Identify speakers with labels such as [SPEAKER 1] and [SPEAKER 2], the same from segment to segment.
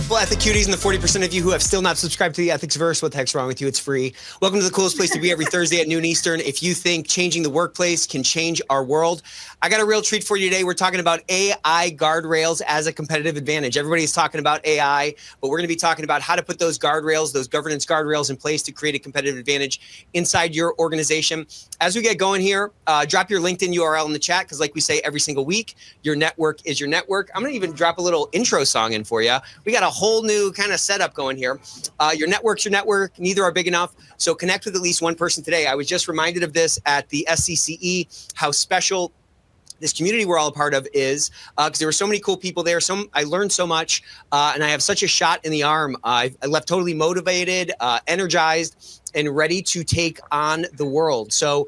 [SPEAKER 1] beautiful Ethic cuties and the 40% of you who have still not subscribed to the Ethicsverse. What the heck's wrong with you? It's free. Welcome to the coolest place to be every Thursday at noon Eastern. If you think changing the workplace can change our world, I got a real treat for you today. We're talking about AI guardrails as a competitive advantage. Everybody's talking about AI, but we're going to be talking about how to put those guardrails, those governance guardrails in place to create a competitive advantage inside your organization. As we get going here, drop your LinkedIn URL in the chat because like we say every single week, your network is your network. I'm going to even drop a little intro song in for you. We got a whole new kind of setup going here. Your network's your network. Neither are big enough. So connect with at least one person today. I was just reminded of this at the SCCE, how special this community we're all a part of is, because there were so many cool people there. I learned so much, and I have such a shot in the arm. I left totally motivated, energized, and ready to take on the world. So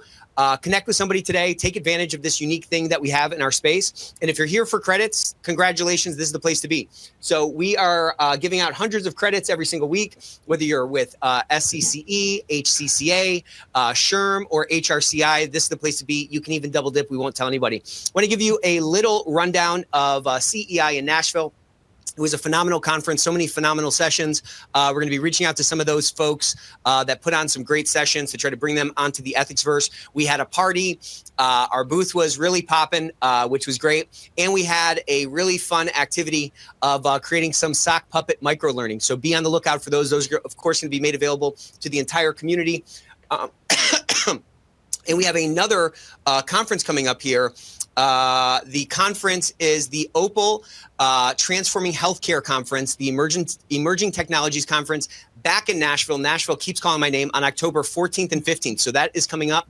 [SPEAKER 1] connect with somebody today. Take advantage of this unique thing that we have in our space. And if you're here for credits, congratulations, this is the place to be. So we are giving out hundreds of credits every single week, whether you're with SCCE, HCCA, SHRM, or HRCI. This is the place to be. You can even double dip. We won't tell anybody. I want to give you a little rundown of CEI in Nashville. It was a phenomenal conference, so many phenomenal sessions. We're going to be reaching out to some of those folks that put on some great sessions to try to bring them onto the Ethicsverse. We had a party. Our booth was really popping, which was great. And we had a really fun activity of creating some sock puppet microlearning. So be on the lookout for those. Those are, of course, going to be made available to the entire community. And we have another conference coming up here. The conference is the Opal Transforming Healthcare Conference, the Emerging Technologies Conference back in Nashville. Nashville keeps calling my name on October 14th and 15th. So that is coming up.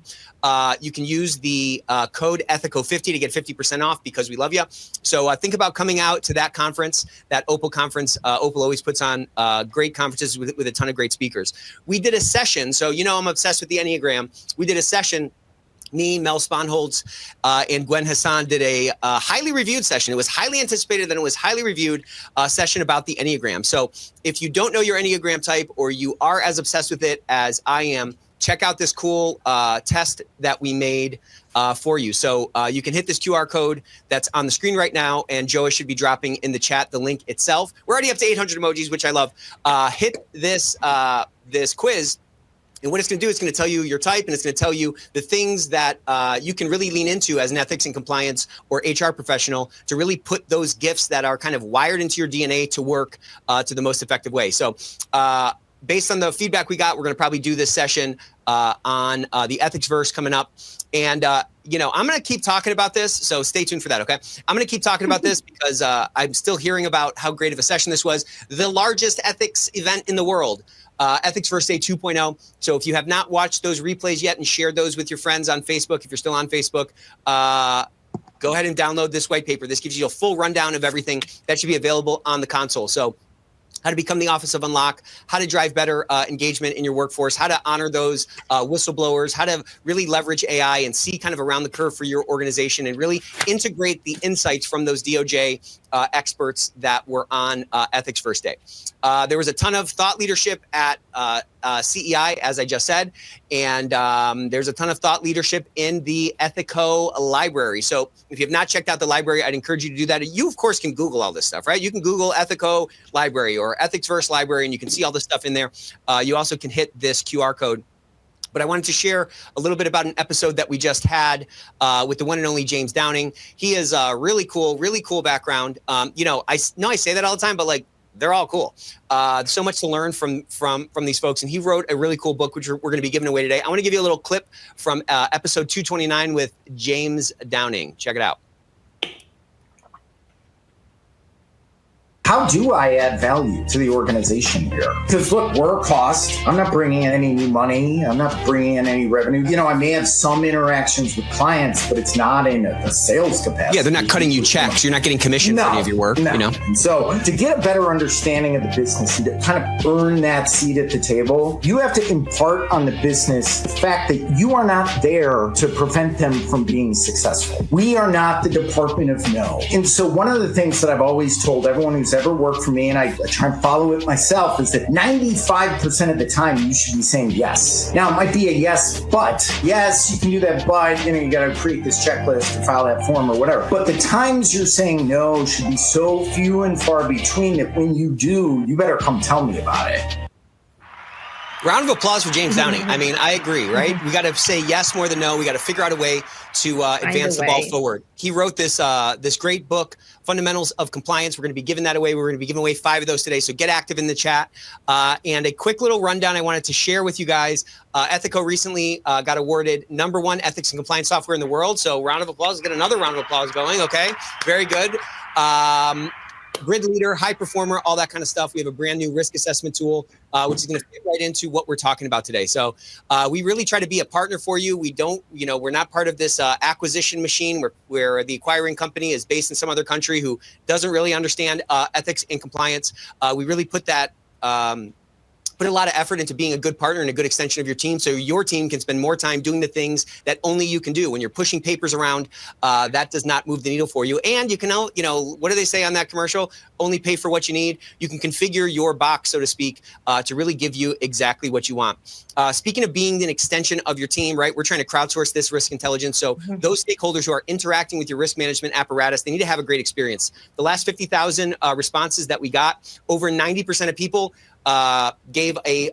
[SPEAKER 1] You can use the code Ethico50 to get 50% off because we love you. So think about coming out to that conference, that Opal conference. Opal always puts on great conferences with a ton of great speakers. We did a session. So, you know, I'm obsessed with the Enneagram. We did a session. Me, Mel Sponholz, and Gwen Hassan did a highly reviewed session. It was highly anticipated, and it was highly reviewed session about the Enneagram. So if you don't know your Enneagram type or you are as obsessed with it as I am, check out this cool test that we made for you. So you can hit this QR code that's on the screen right now, and Joa should be dropping in the chat the link itself. We're already up to 800 emojis, which I love. Hit this this quiz. And what it's going to do, it's going to tell you your type, and it's going to tell you the things that you can really lean into as an ethics and compliance or HR professional to really put those gifts that are kind of wired into your DNA to work to the most effective way. So based on the feedback we got, we're going to probably do this session on the Ethicsverse coming up. And, you know, I'm going to keep talking about this, so stay tuned for that, okay? I'm going to keep talking about this because I'm still hearing about how great of a session this was. The largest ethics event in the world. Ethicsverse Day 2.0. So if you have not watched those replays yet and shared those with your friends on Facebook, if you're still on Facebook, go ahead and download this white paper. This gives you a full rundown of everything that should be available on the console. So how to become the Office of Unlock, how to drive better engagement in your workforce, how to honor those whistleblowers, how to really leverage AI and see kind of around the curve for your organization and really integrate the insights from those DOJ experts that were on Ethicsverse Day. There was a ton of thought leadership at CEI, as I just said, and there's a ton of thought leadership in the Ethico library. So if you have not checked out the library, I'd encourage you to do that. You, of course, can Google all this stuff, right? You can Google Ethico library or Ethicsverse library, and you can see all this stuff in there. You also can hit this QR code. But I wanted to share a little bit about an episode that we just had with the one and only James Downing. He is a really cool background. You know I say that all the time, but like they're all cool. So much to learn from these folks. And he wrote a really cool book, which we're going to be giving away today. I want to give you a little clip from episode 229 with James Downing. Check it out.
[SPEAKER 2] How do I add value to the organization here? Because look, we're a cost. I'm not bringing in any new money. I'm not bringing in any revenue. You know, I may have some interactions with clients, but it's not in a sales capacity.
[SPEAKER 1] Yeah, they're not cutting you checks. You're not getting commission for any of your work, you know?
[SPEAKER 2] So to get a better understanding of the business and to kind of earn that seat at the table, you have to impart on the business the fact that you are not there to prevent them from being successful. We are not the Department of No. And so one of the things that I've always told everyone who's ever worked for me, and I try and follow it myself, is that 95% of the time you should be saying yes. Now, it might be a yes, but yes, you can do that, but you got to create this checklist to file that form or whatever. But the times you're saying no should be so few and far between that when you do, you better come tell me about it.
[SPEAKER 1] Round of applause for James Downing. I mean, I agree, right? We got to say yes more than no. We got to figure out a way to advance the ball forward. He wrote this this great book, Fundamentals of Compliance. We're going to be giving that away. We're going to be giving away 5 of those today. So get active in the chat. And a quick little rundown I wanted to share with you guys. Ethico recently got awarded #1 ethics and compliance software in the world. So round of applause. Let's get another round of applause going. Okay, very good. Grid leader, high performer, all that kind of stuff. We have a brand new risk assessment tool, which is going to fit right into what we're talking about today. So we really try to be a partner for you. We don't, we're not part of this acquisition machine where the acquiring company is based in some other country who doesn't really understand ethics and compliance. We really put that put a lot of effort into being a good partner and a good extension of your team, so your team can spend more time doing the things that only you can do. When you're pushing papers around, that does not move the needle for you. And you can, what do they say on that commercial? Only pay for what you need. You can configure your box, so to speak, to really give you exactly what you want. Speaking of being an extension of your team, right? We're trying to crowdsource this risk intelligence. So those stakeholders who are interacting with your risk management apparatus, they need to have a great experience. The last 50,000 responses that we got, over 90% of people gave a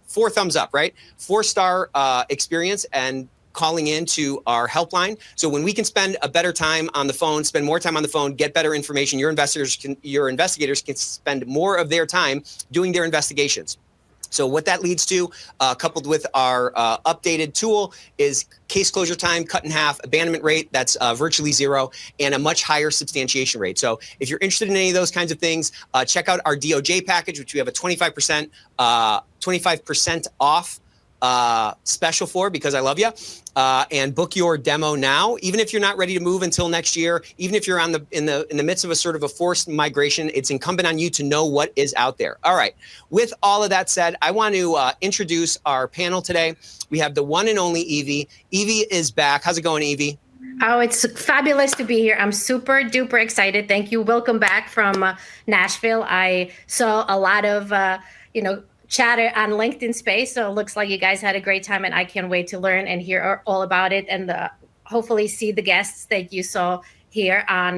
[SPEAKER 1] 4 thumbs up, right? 4-star experience and calling into our helpline. So when we can spend a better time on the phone, spend more time on the phone, get better information, your investigators can spend more of their time doing their investigations. So what that leads to, coupled with our updated tool, is case closure time cut in half, abandonment rate that's virtually 0, and a much higher substantiation rate. So if you're interested in any of those kinds of things, check out our DOJ package, which we have a 25% off special for, because I love you, and book your demo now. Even if you're not ready to move until next year, even if you're in the midst of a sort of a forced migration, it's incumbent on you to know what is out there. All right. With all of that said, I want to introduce our panel today. We have the one and only Evie. Evie is back. How's it going, Evie?
[SPEAKER 3] Oh, it's fabulous to be here. I'm super duper excited. Thank you. Welcome back from Nashville. I saw a lot of, chatter on LinkedIn space. So it looks like you guys had a great time, and I can't wait to learn and hear all about it, and hopefully see the guests that you saw here on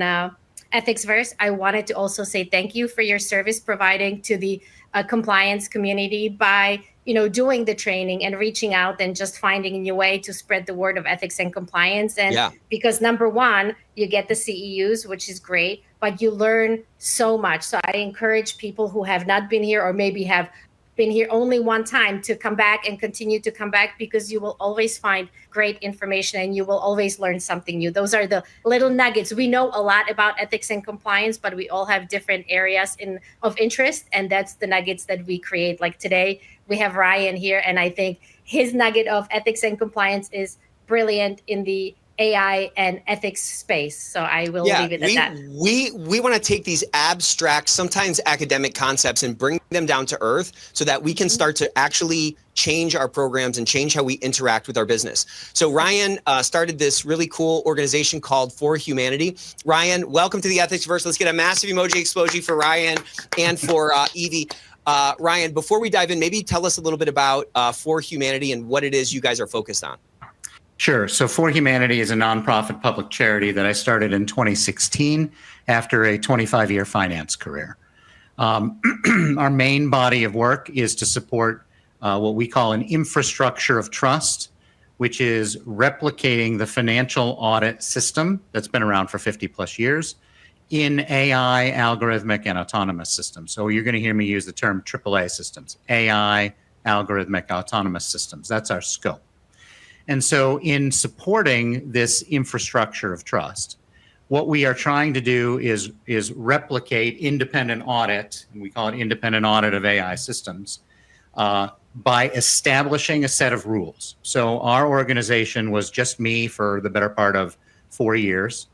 [SPEAKER 3] Ethicsverse. I wanted to also say thank you for your service providing to the compliance community by doing the training and reaching out and just finding a new way to spread the word of ethics and compliance. And because #1, you get the CEUs, which is great, but you learn so much. So I encourage people who have not been here or maybe have been here only one time to come back and continue to come back, because you will always find great information and you will always learn something new. Those are the little nuggets. We know a lot about ethics and compliance, but we all have different areas of interest, and that's the nuggets that we create. Like today, we have Ryan here, and I think his nugget of ethics and compliance is brilliant in the AI and ethics space. So I will leave it at that.
[SPEAKER 1] We want to take these abstract, sometimes academic concepts and bring them down to earth so that we can start to actually change our programs and change how we interact with our business. So Ryan started this really cool organization called For Humanity. Ryan, welcome to the Ethicsverse. Let's get a massive emoji explosion for Ryan and for Evie. Ryan, before we dive in, maybe tell us a little bit about For Humanity and what it is you guys are focused on.
[SPEAKER 4] Sure. So For Humanity is a nonprofit public charity that I started in 2016 after a 25-year finance career. Our main body of work is to support what we call an infrastructure of trust, which is replicating the financial audit system that's been around for 50 plus years in AI, algorithmic, and autonomous systems. So you're going to hear me use the term AAA systems, AI, algorithmic, autonomous systems. That's our scope. And so in supporting this infrastructure of trust, what we are trying to do is replicate independent audit, and we call it independent audit of AI systems, by establishing a set of rules. So our organization was just me for the better part of 4 years.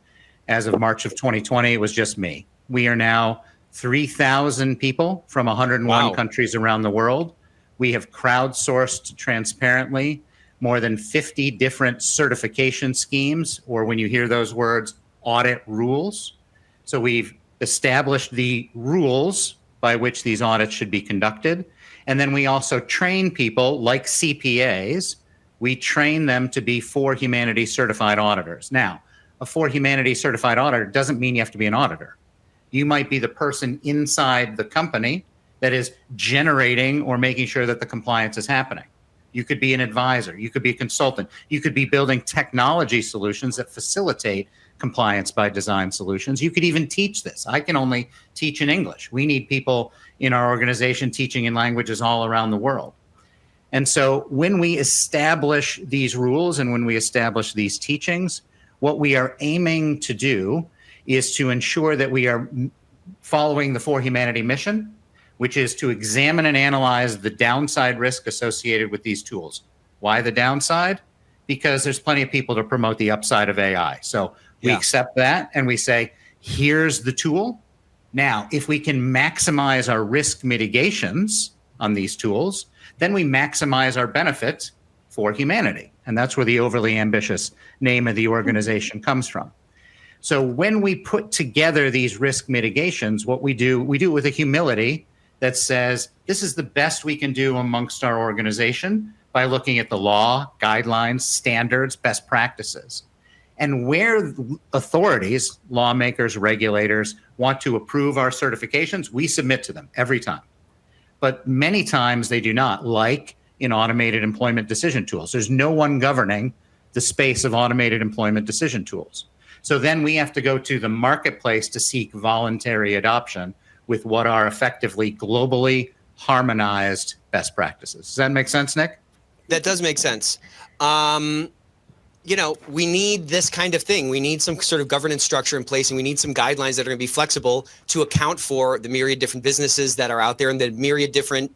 [SPEAKER 4] As of March of 2020, it was just me. We are now 3,000 people from 101 countries around the world. We have crowdsourced transparently more than 50 different certification schemes, or when you hear those words, audit rules. So we've establish the rules by which these audits should be conducted. And then we also train people like CPAs. We train them to be For Humanity certified auditors. Now, a For Humanity certified auditor doesn't mean you have to be an auditor. You might be the person inside the company that is generating or making sure that the compliance is happening. You could be an advisor. You could be a consultant. You could be building technology solutions that facilitate compliance by design solutions. You could even teach this. I can only teach in English. We need people in our organization teaching in languages all around the world. And so when we establish these rules and when we establish these teachings, what we are aiming to do is to ensure that we are following the For Humanity mission, which is to examine and analyze the downside risk associated with these tools. Why the downside? Because there's plenty of people to promote the upside of AI. So we accept that and we say, here's the tool. Now, if we can maximize our risk mitigations on these tools, then we maximize our benefit for humanity. And that's where the overly ambitious name of the organization comes from. So when we put together these risk mitigations, what we do it with a humility that says, this is the best we can do amongst our organization by looking at the law, guidelines, standards, best practices. And where authorities, lawmakers, regulators want to approve our certifications, we submit to them every time. But many times they do not, like in automated employment decision tools. There's no one governing the space of automated employment decision tools. So then we have to go to the marketplace to seek voluntary adoption with what are effectively globally harmonized best practices. Does that make sense, Nick?
[SPEAKER 1] That does make sense. We need this kind of thing. We need some sort of governance structure in place, and we need some guidelines that are going to be flexible to account for the myriad different businesses that are out there and the myriad different,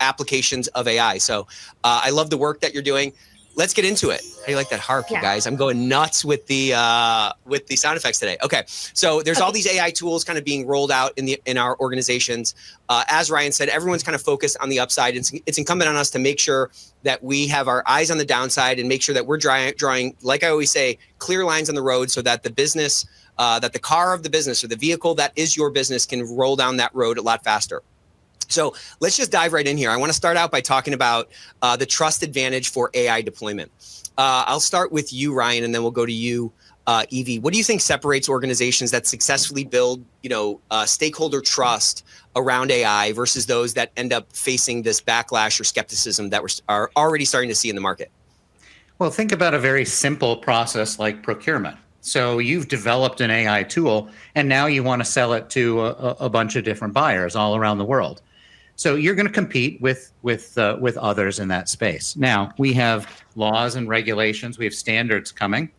[SPEAKER 1] applications of AI. So I love the work that you're doing. Let's get into it. How do you like that harp, you guys? I'm going nuts with the sound effects today. Okay, so there's all these AI tools kind of being rolled out in our organizations. As Ryan said, everyone's kind of focused on the upside. It's incumbent on us to make sure that we have our eyes on the downside and make sure that we're drawing, like I always say, clear lines on the road so that the business, that the car of the business or the vehicle that is your business can roll down that road a lot faster. So let's just dive right in here. I want to start out by talking about the trust advantage for AI deployment. I'll start with you, Ryan, and then we'll go to you, Evie. What do you think separates organizations that successfully build, stakeholder trust around AI versus those that end up facing this backlash or skepticism that we are already starting to see in the market?
[SPEAKER 4] Well, think about a very simple process like procurement. So you've developed an AI tool, and now you want to sell it to a bunch of different buyers all around the world. So you're going to compete with others in that space. Now, we have laws and regulations. We have standards coming.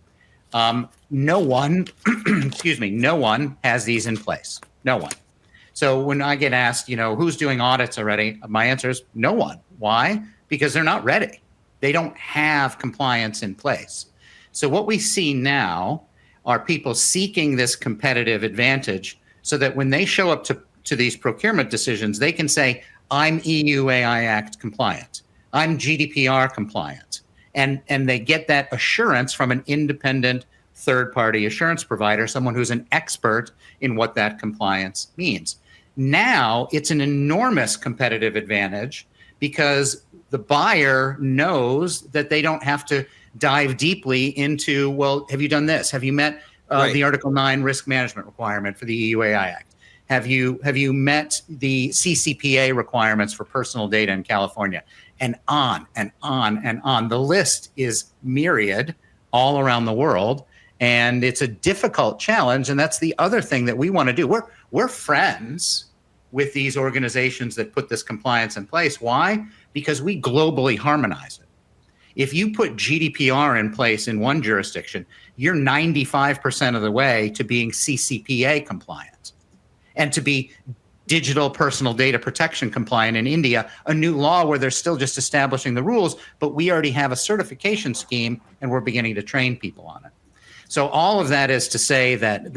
[SPEAKER 4] No one, no one has these in place. No one. So when I get asked, who's doing audits already? My answer is no one. Why? Because they're not ready. They don't have compliance in place. So what we see now are people seeking this competitive advantage so that when they show up to these procurement decisions, they can say, I'm EU AI Act compliant. I'm GDPR compliant. And they get that assurance from an independent third-party assurance provider, someone who's an expert in what that compliance means. Now, it's an enormous competitive advantage because the buyer knows that they don't have to dive deeply into, well, have you done this? Have you met the Article 9 risk management requirement for the EU AI Act? Have you met the CCPA requirements for personal data in California? And on and on and on. The list is myriad all around the world, and it's a difficult challenge. And that's the other thing that we want to do. We're friends with these organizations that put this compliance in place. Why? Because we globally harmonize it. If you put GDPR in place in one jurisdiction, you're 95% of the way to being CCPA compliant. And to be digital personal data protection compliant in India, a new law where they're still just establishing the rules, but we already have a certification scheme and we're beginning to train people on it. So all of that is to say that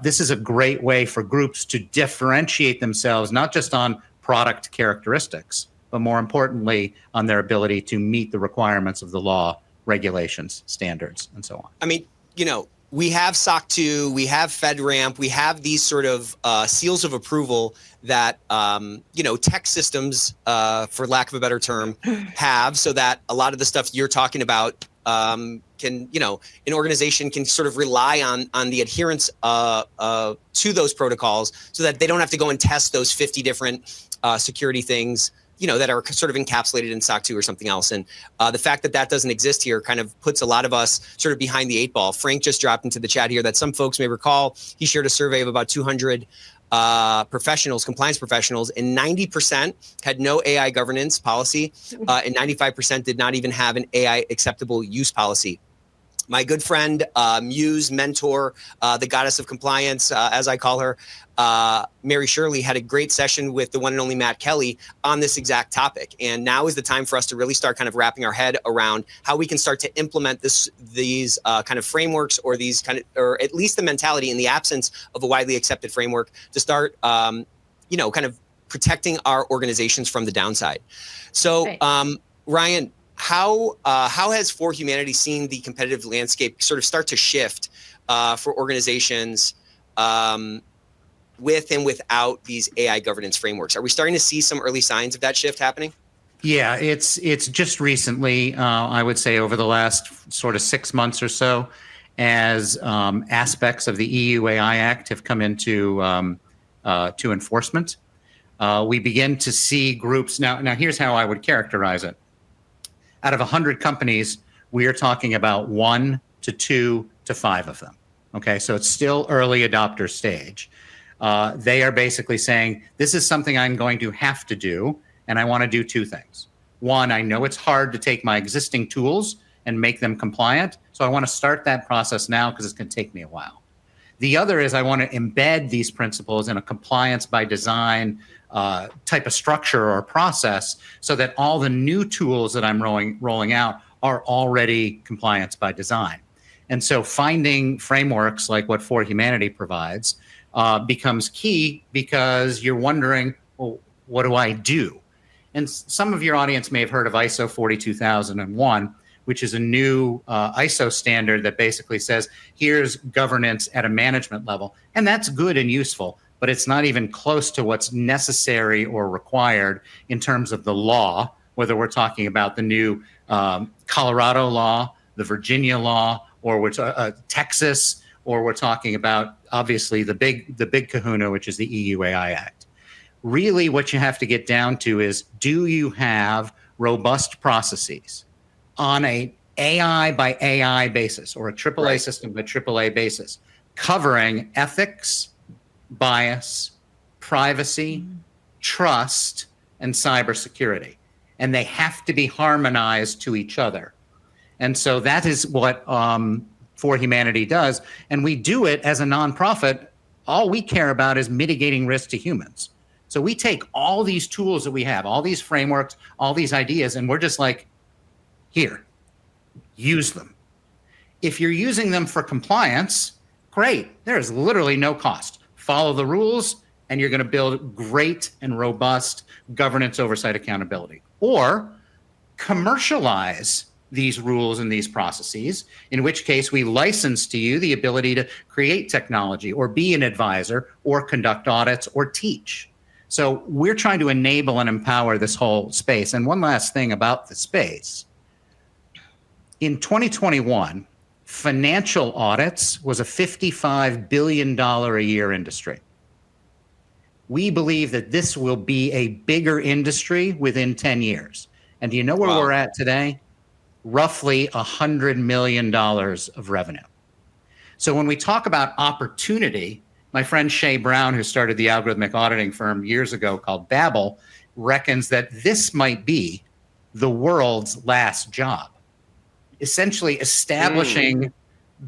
[SPEAKER 4] this is a great way for groups to differentiate themselves, not just on product characteristics, but more importantly, on their ability to meet the requirements of the law, regulations, standards, and so on.
[SPEAKER 1] I mean, we have SOC 2, we have FedRAMP, we have these sort of seals of approval that tech systems, for lack of a better term, have, so that a lot of the stuff you're talking about can, an organization can sort of rely on the adherence to those protocols, so that they don't have to go and test those 50 different security things that are sort of encapsulated in SOC 2 or something else. And the fact that that doesn't exist here kind of puts a lot of us sort of behind the eight ball. Frank just dropped into the chat here that some folks may recall. He shared a survey of about 200 professionals, compliance professionals, and 90% had no AI governance policy, and 95% did not even have an AI acceptable use policy. My good friend, muse, mentor, the goddess of compliance, as I call her, Mary Shirley, had a great session with the one and only Matt Kelly on this exact topic. And now is the time for us to really start kind of wrapping our head around how we can start to implement these kind of frameworks, or or at least the mentality in the absence of a widely accepted framework, to start, kind of protecting our organizations from the downside. So, Ryan, how has For Humanity seen the competitive landscape sort of start to shift for organizations with and without these AI governance frameworks? Are we starting to see some early signs of that shift happening?
[SPEAKER 4] Yeah, it's just recently, I would say over the last sort of 6 months or so, as aspects of the EU AI Act have come into to enforcement. We begin to see groups now. Here's how I would characterize it. Out of 100 companies, we are talking about 1 to 2 to 5 of them. Okay, so it's still early adopter stage. They are basically saying, this is something I'm going to have to do, and I want to do 2 things. 1, I know it's hard to take my existing tools and make them compliant, so I want to start that process now because it's going to take me a while. The other is I want to embed these principles in a compliance by design type of structure or process, so that all the new tools that I'm rolling out are already compliance by design. And so finding frameworks like what For Humanity provides becomes key, because you're wondering, well, what do I do? And some of your audience may have heard of ISO 42001, which is a new ISO standard that basically says, here's governance at a management level. And that's good and useful, but it's not even close to what's necessary or required in terms of the law, whether we're talking about the new Colorado law, the Virginia law, or Texas, or we're talking about, obviously, the big kahuna, which is the EU AI Act. Really, what you have to get down to is, do you have robust processes on a AI by AI basis, or a AAA system by AAA basis, covering ethics, bias, privacy, trust, and cybersecurity? And they have to be harmonized to each other. And so that is what For Humanity does. And we do it as a nonprofit. All we care about is mitigating risk to humans. So we take all these tools that we have, all these frameworks, all these ideas, and we're just like, here, use them. If you're using them for compliance, great. There's literally no cost. Follow the rules, and you're going to build great and robust governance, oversight, accountability. Or commercialize these rules and these processes, in which case we license to you the ability to create technology, or be an advisor, or conduct audits, or teach. So we're trying to enable and empower this whole space. And one last thing about the space. In 2021, financial audits was a $55 billion a year industry. We believe that this will be a bigger industry within 10 years. And do you know where we're at today? Roughly $100 million of revenue. So when we talk about opportunity, my friend Shay Brown, who started the algorithmic auditing firm years ago called Babel, reckons that this might be the world's last job. Essentially establishing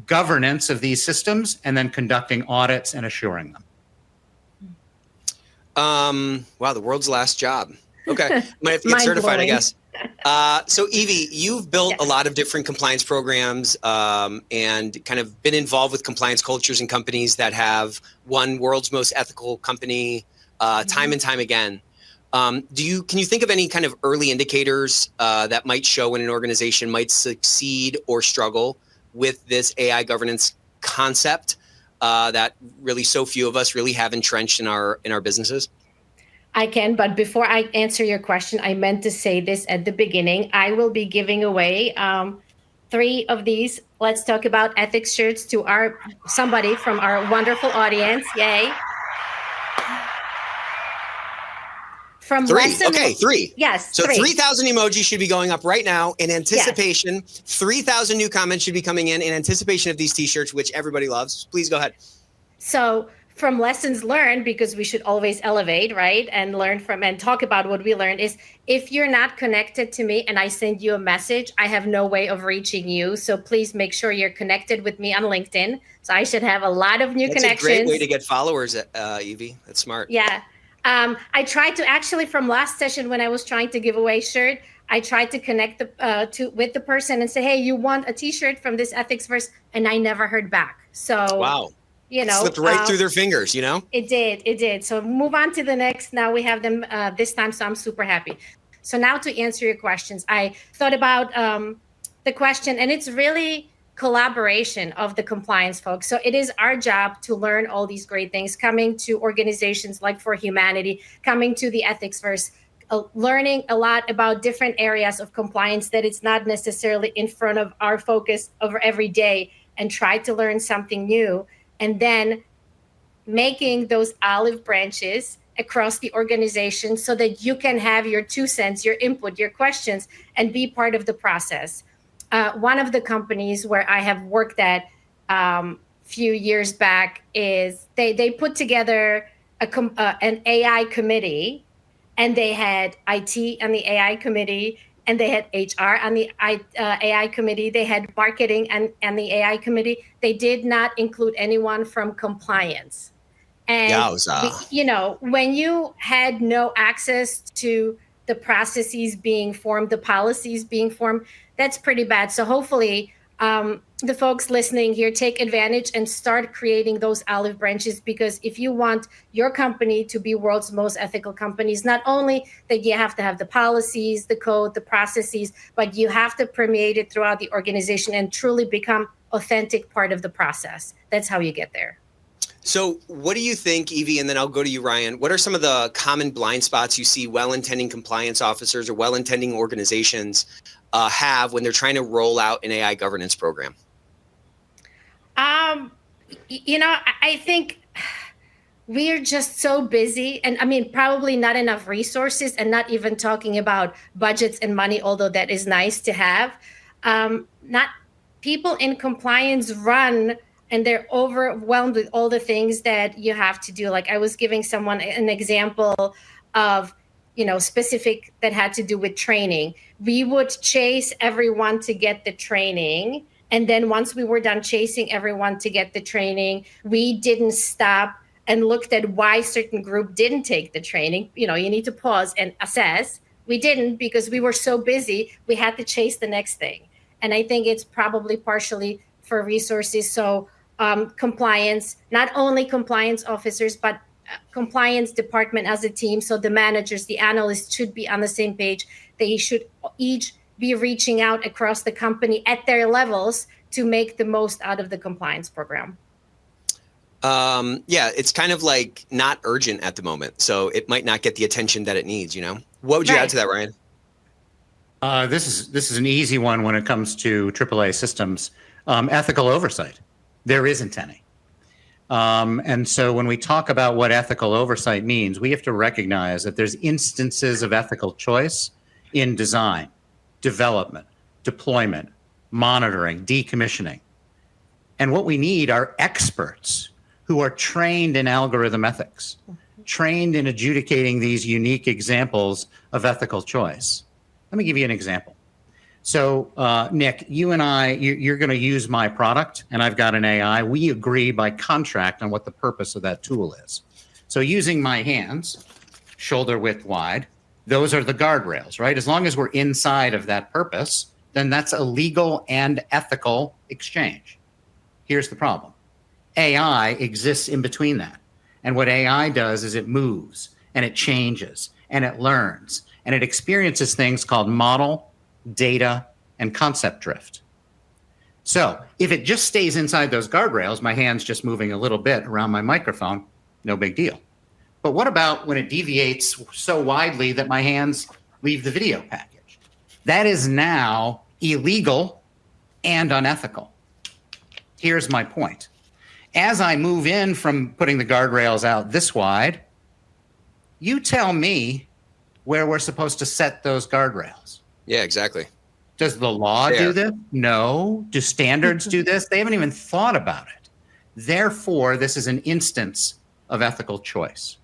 [SPEAKER 4] governance of these systems and then conducting audits and assuring them.
[SPEAKER 1] Wow, the world's last job. Okay, might have to get certified, I guess. So Evie, you've built a lot of different compliance programs and kind of been involved with compliance cultures and companies that have won world's most ethical company time and time again. Can you think of any kind of early indicators that might show when an organization might succeed or struggle with this AI governance concept that really so few of us really have entrenched in our businesses?
[SPEAKER 3] I can, but before I answer your question, I meant to say this at the beginning. I will be giving away 3 of these Let's Talk About Ethics shirts to somebody from our wonderful audience. Yay. From
[SPEAKER 1] 3. Okay, 3.
[SPEAKER 3] Yes.
[SPEAKER 1] So
[SPEAKER 3] 3.
[SPEAKER 1] 3,000 emojis should be going up right now in anticipation. Yes. 3,000 new comments should be coming in anticipation of these t-shirts, which everybody loves. Please go ahead.
[SPEAKER 3] So from lessons learned, because we should always elevate, right? And learn from and talk about what we learned is if you're not connected to me and I send you a message, I have no way of reaching you. So please make sure you're connected with me on LinkedIn. So I should have a lot of new connections.
[SPEAKER 1] That's a great way to get followers, Evie. That's smart.
[SPEAKER 3] Yeah. I tried to actually from last session when I was trying to give away shirt, I tried to connect with the person and say, hey, you want a t-shirt from this Ethicsverse? And I never heard back. So,
[SPEAKER 1] wow.
[SPEAKER 3] You know,
[SPEAKER 1] slipped right through their fingers, you know?
[SPEAKER 3] It did. So move on to the next. Now we have them this time. So I'm super happy. So now to answer your questions, I thought about the question, and it's really collaboration of the compliance folks. So it is our job to learn all these great things, coming to organizations like For Humanity, coming to the Ethicsverse, learning a lot about different areas of compliance that it's not necessarily in front of our focus over every day, and try to learn something new. And then making those olive branches across the organization so that you can have your 2 cents, your input, your questions, and be part of the process. One of the companies where I have worked at few years back is they put together an AI committee, and they had IT on the AI committee, and they had HR on the AI committee. They had marketing and the AI committee. They did not include anyone from compliance. And, when you had no access to the processes being formed, the policies being formed, that's pretty bad. So hopefully the folks listening here take advantage and start creating those olive branches, because if you want your company to be world's most ethical companies, not only that you have to have the policies, the code, the processes, but you have to permeate it throughout the organization and truly become authentic part of the process. That's how you get there.
[SPEAKER 1] So what do you think, Evie, and then I'll go to you, Ryan, what are some of the common blind spots you see well-intending compliance officers or well-intending organizations have when they're trying to roll out an AI governance program?
[SPEAKER 3] I think we're just so busy, and I mean, probably not enough resources, and not even talking about budgets and money, although that is nice to have. Not people in compliance run, and they're overwhelmed with all the things that you have to do. Like I was giving someone an example of, specific that had to do with training. We would chase everyone to get the training. And then once we were done chasing everyone to get the training, we didn't stop and looked at why certain group didn't take the training. You need to pause and assess. We didn't, because we were so busy, we had to chase the next thing. And I think it's probably partially for resources. So compliance, not only compliance officers, but compliance department as a team. So the managers, the analysts should be on the same page. They should each be reaching out across the company at their levels to make the most out of the compliance program.
[SPEAKER 1] It's kind of like not urgent at the moment. So it might not get the attention that it needs, What would you add to that, Ryan?
[SPEAKER 4] This is an easy one when it comes to AAA systems. Ethical oversight. There isn't any. And so when we talk about what ethical oversight means, we have to recognize that there's instances of ethical choice in design, development, deployment, monitoring, decommissioning. And what we need are experts who are trained in algorithm ethics, trained in adjudicating these unique examples of ethical choice. Let me give you an example. So, Nick, you and I, you're going to use my product, and I've got an AI. We agree by contract on what the purpose of that tool is. So using my hands, shoulder width wide, those are the guardrails, right? As long as we're inside of that purpose, then that's a legal and ethical exchange. Here's the problem. AI exists in between that. And what AI does is it moves, and it changes, and it learns, and it experiences things called model, data, and concept drift. So if it just stays inside those guardrails, my hand's just moving a little bit around my microphone, no big deal. But what about when it deviates so widely that my hands leave the video package? That is now illegal and unethical. Here's my point. As I move in from putting the guardrails out this wide, you tell me where we're supposed to set those guardrails.
[SPEAKER 1] Yeah, exactly.
[SPEAKER 4] Does the law do this? No. Do standards do this? They haven't even thought about it. Therefore, this is an instance of ethical choice.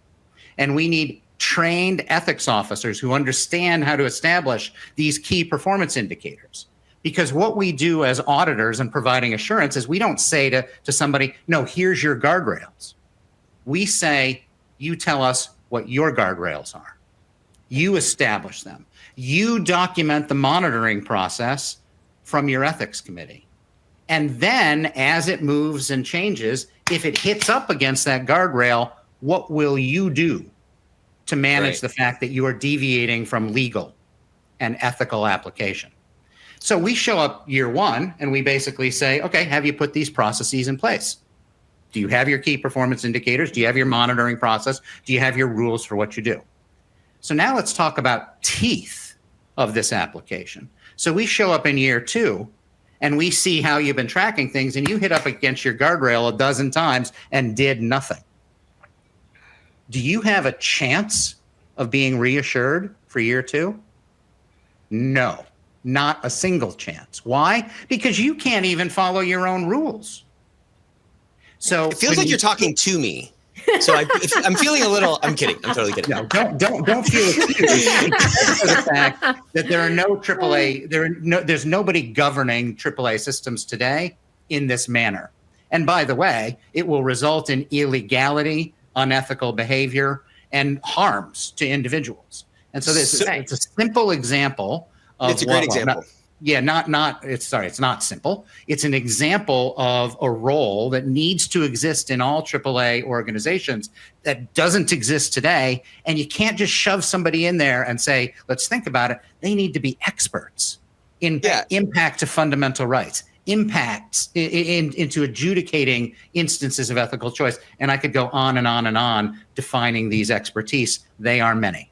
[SPEAKER 4] And we need trained ethics officers who understand how to establish these key performance indicators. Because what we do as auditors and providing assurance is we don't say to somebody, no, here's your guardrails. We say, you tell us what your guardrails are. You establish them. You document the monitoring process from your ethics committee. And then as it moves and changes, if it hits up against that guardrail, what will you do to manage the fact that you are deviating from legal and ethical application? So we show up year one and we basically say, okay, have you put these processes in place? Do you have your key performance indicators? Do you have your monitoring process? Do you have your rules for what you do? So now let's talk about teeth of this application. So we show up in year two and we see how you've been tracking things and you hit up against your guardrail a dozen times and did nothing. Do you have a chance of being reassured for year two? No, not a single chance. Why? Because you can't even follow your own rules. So
[SPEAKER 1] it feels like you're talking to me. So I'm feeling a little. I'm kidding. I'm totally kidding.
[SPEAKER 4] No, don't feel accused because of the fact that there are no AAA. There's nobody governing AAA systems today in this manner. And by the way, it will result in illegality, unethical behavior, and harms to individuals. And so it's a simple example of.
[SPEAKER 1] It's a great example.
[SPEAKER 4] It's not simple. It's an example of a role that needs to exist in all AAA organizations that doesn't exist today. And you can't just shove somebody in there and say, let's think about it. They need to be experts in impact to fundamental rights, impacts into adjudicating instances of ethical choice. And I could go on and on and on defining these expertise. They are many.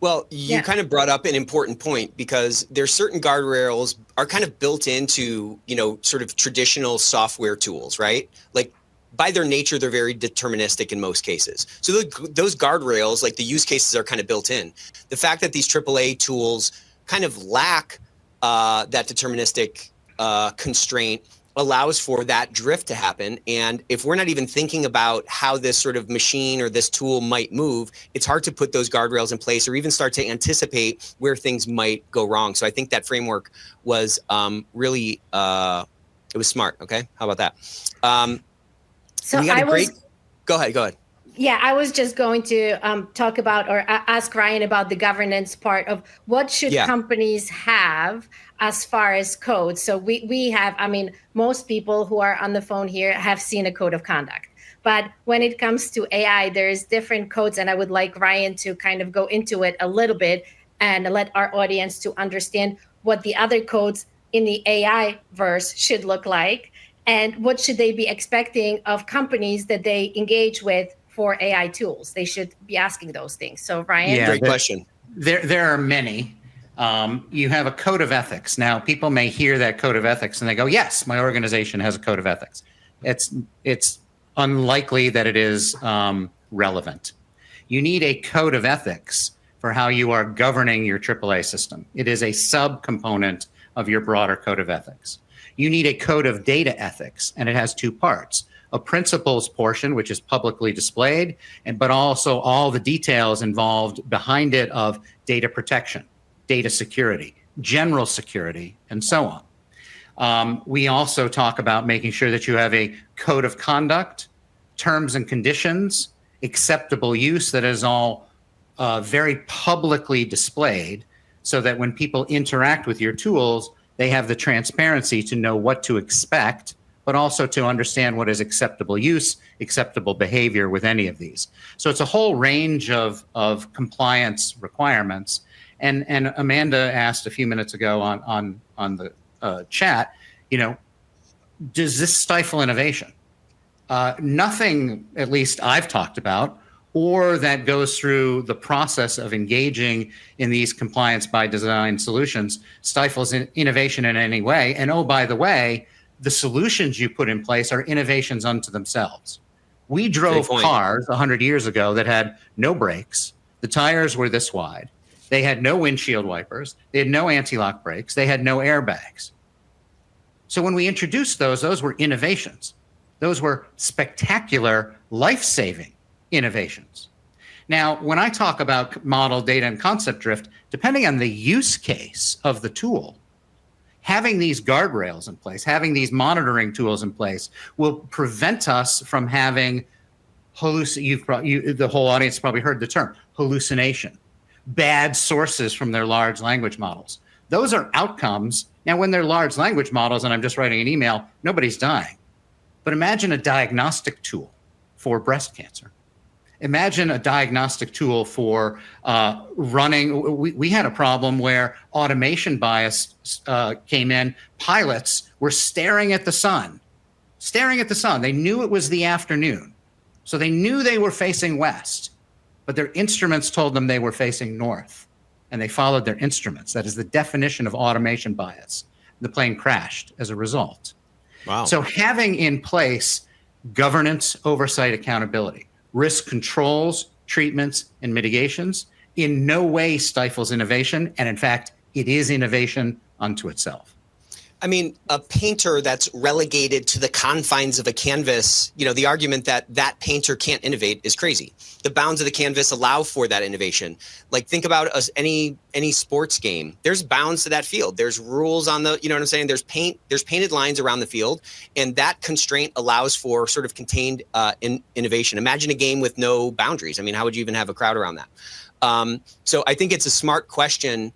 [SPEAKER 1] Well, you kind of brought up an important point because there's certain guardrails are kind of built into, sort of traditional software tools, right? Like by their nature, they're very deterministic in most cases. So those guardrails, like the use cases are kind of built in. The fact that these AAA tools kind of lack that deterministic constraint allows for that drift to happen. And if we're not even thinking about how this sort of machine or this tool might move, it's hard to put those guardrails in place or even start to anticipate where things might go wrong. So I think that framework was really, it was smart. Okay. How about that? Go ahead.
[SPEAKER 3] Yeah, I was just going to talk about or ask Ryan about the governance part of what should companies have as far as code. So we have, most people who are on the phone here have seen a code of conduct. But when it comes to AI, there's different codes. And I would like Ryan to kind of go into it a little bit and let our audience to understand what the other codes in the AI verse should look like. And what should they be expecting of companies that they engage with for AI tools? They should be asking those things. So Ryan.
[SPEAKER 1] Great question.
[SPEAKER 4] There are many. You have a code of ethics. Now, people may hear that code of ethics and they go, yes, my organization has a code of ethics. It's unlikely that it is relevant. You need a code of ethics for how you are governing your AAA system. It is a subcomponent of your broader code of ethics. You need a code of data ethics, and it has two parts. A principles portion, which is publicly displayed, but also all the details involved behind it of data protection, data security, general security, and so on. We also talk about making sure that you have a code of conduct, terms and conditions, acceptable use that is all very publicly displayed so that when people interact with your tools, they have the transparency to know what to expect, but also to understand what is acceptable use, acceptable behavior with any of these. So it's a whole range of compliance requirements. And Amanda asked a few minutes ago on the chat, does this stifle innovation? Nothing, at least I've talked about, or that goes through the process of engaging in these compliance by design solutions stifles innovation in any way. And oh, by the way, the solutions you put in place are innovations unto themselves. We drove cars 100 years ago that had no brakes. The tires were this wide. They had no windshield wipers. They had no anti-lock brakes. They had no airbags. So when we introduced those were innovations. Those were spectacular, life-saving innovations. Now, when I talk about model, data, and concept drift, depending on the use case of the tool, having these guardrails in place, having these monitoring tools in place will prevent us from having the whole audience probably heard the term hallucination, bad sources from their large language models. Those are outcomes. Now, when they're large language models and I'm just writing an email, nobody's dying. But imagine a diagnostic tool for breast cancer. Imagine a diagnostic tool for running. We had a problem where automation bias came in. Pilots were staring at the sun. They knew it was the afternoon. So they knew they were facing west, but their instruments told them they were facing north, and they followed their instruments. That is the definition of automation bias. The plane crashed as a result.
[SPEAKER 1] Wow.
[SPEAKER 4] So having in place governance, oversight, accountability, risk controls, treatments, and mitigations in no way stifles innovation. And in fact, it is innovation unto itself.
[SPEAKER 1] I mean, a painter that's relegated to the confines of a canvas, the argument that that painter can't innovate is crazy. The bounds of the canvas allow for that innovation. Like, think about any sports game. There's bounds to that field. There's rules on the, you know what I'm saying? There's painted lines around the field, and that constraint allows for sort of contained innovation. Imagine a game with no boundaries. I mean, how would you even have a crowd around that? So I think it's a smart question.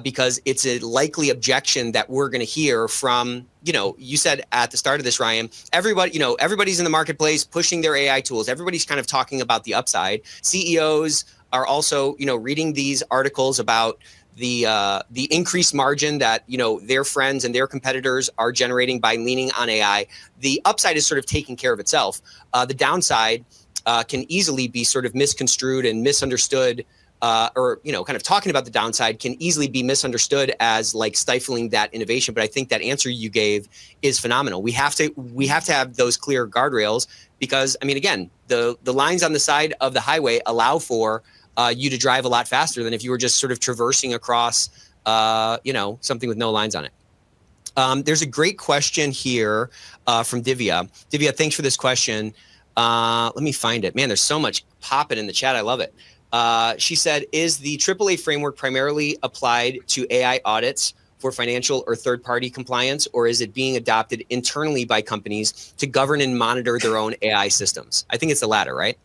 [SPEAKER 1] Because it's a likely objection that we're going to hear from, you said at the start of this, Ryan, everybody's in the marketplace pushing their AI tools. Everybody's kind of talking about the upside. CEOs are also, reading these articles about the increased margin that, their friends and their competitors are generating by leaning on AI. The upside is sort of taking care of itself. The downside can easily be sort of misconstrued and misunderstood. Or kind of talking about the downside can easily be misunderstood as like stifling that innovation. But I think that answer you gave is phenomenal. We have to have those clear guardrails because, I mean, again, the lines on the side of the highway allow for you to drive a lot faster than if you were just sort of traversing across, something with no lines on it. There's a great question here from Divya. Divya, thanks for this question. Let me find it. Man, there's so much popping in the chat. I love it. She said, is the AAA framework primarily applied to AI audits for financial or third-party compliance, or is it being adopted internally by companies to govern and monitor their own AI systems? I think it's the latter, right?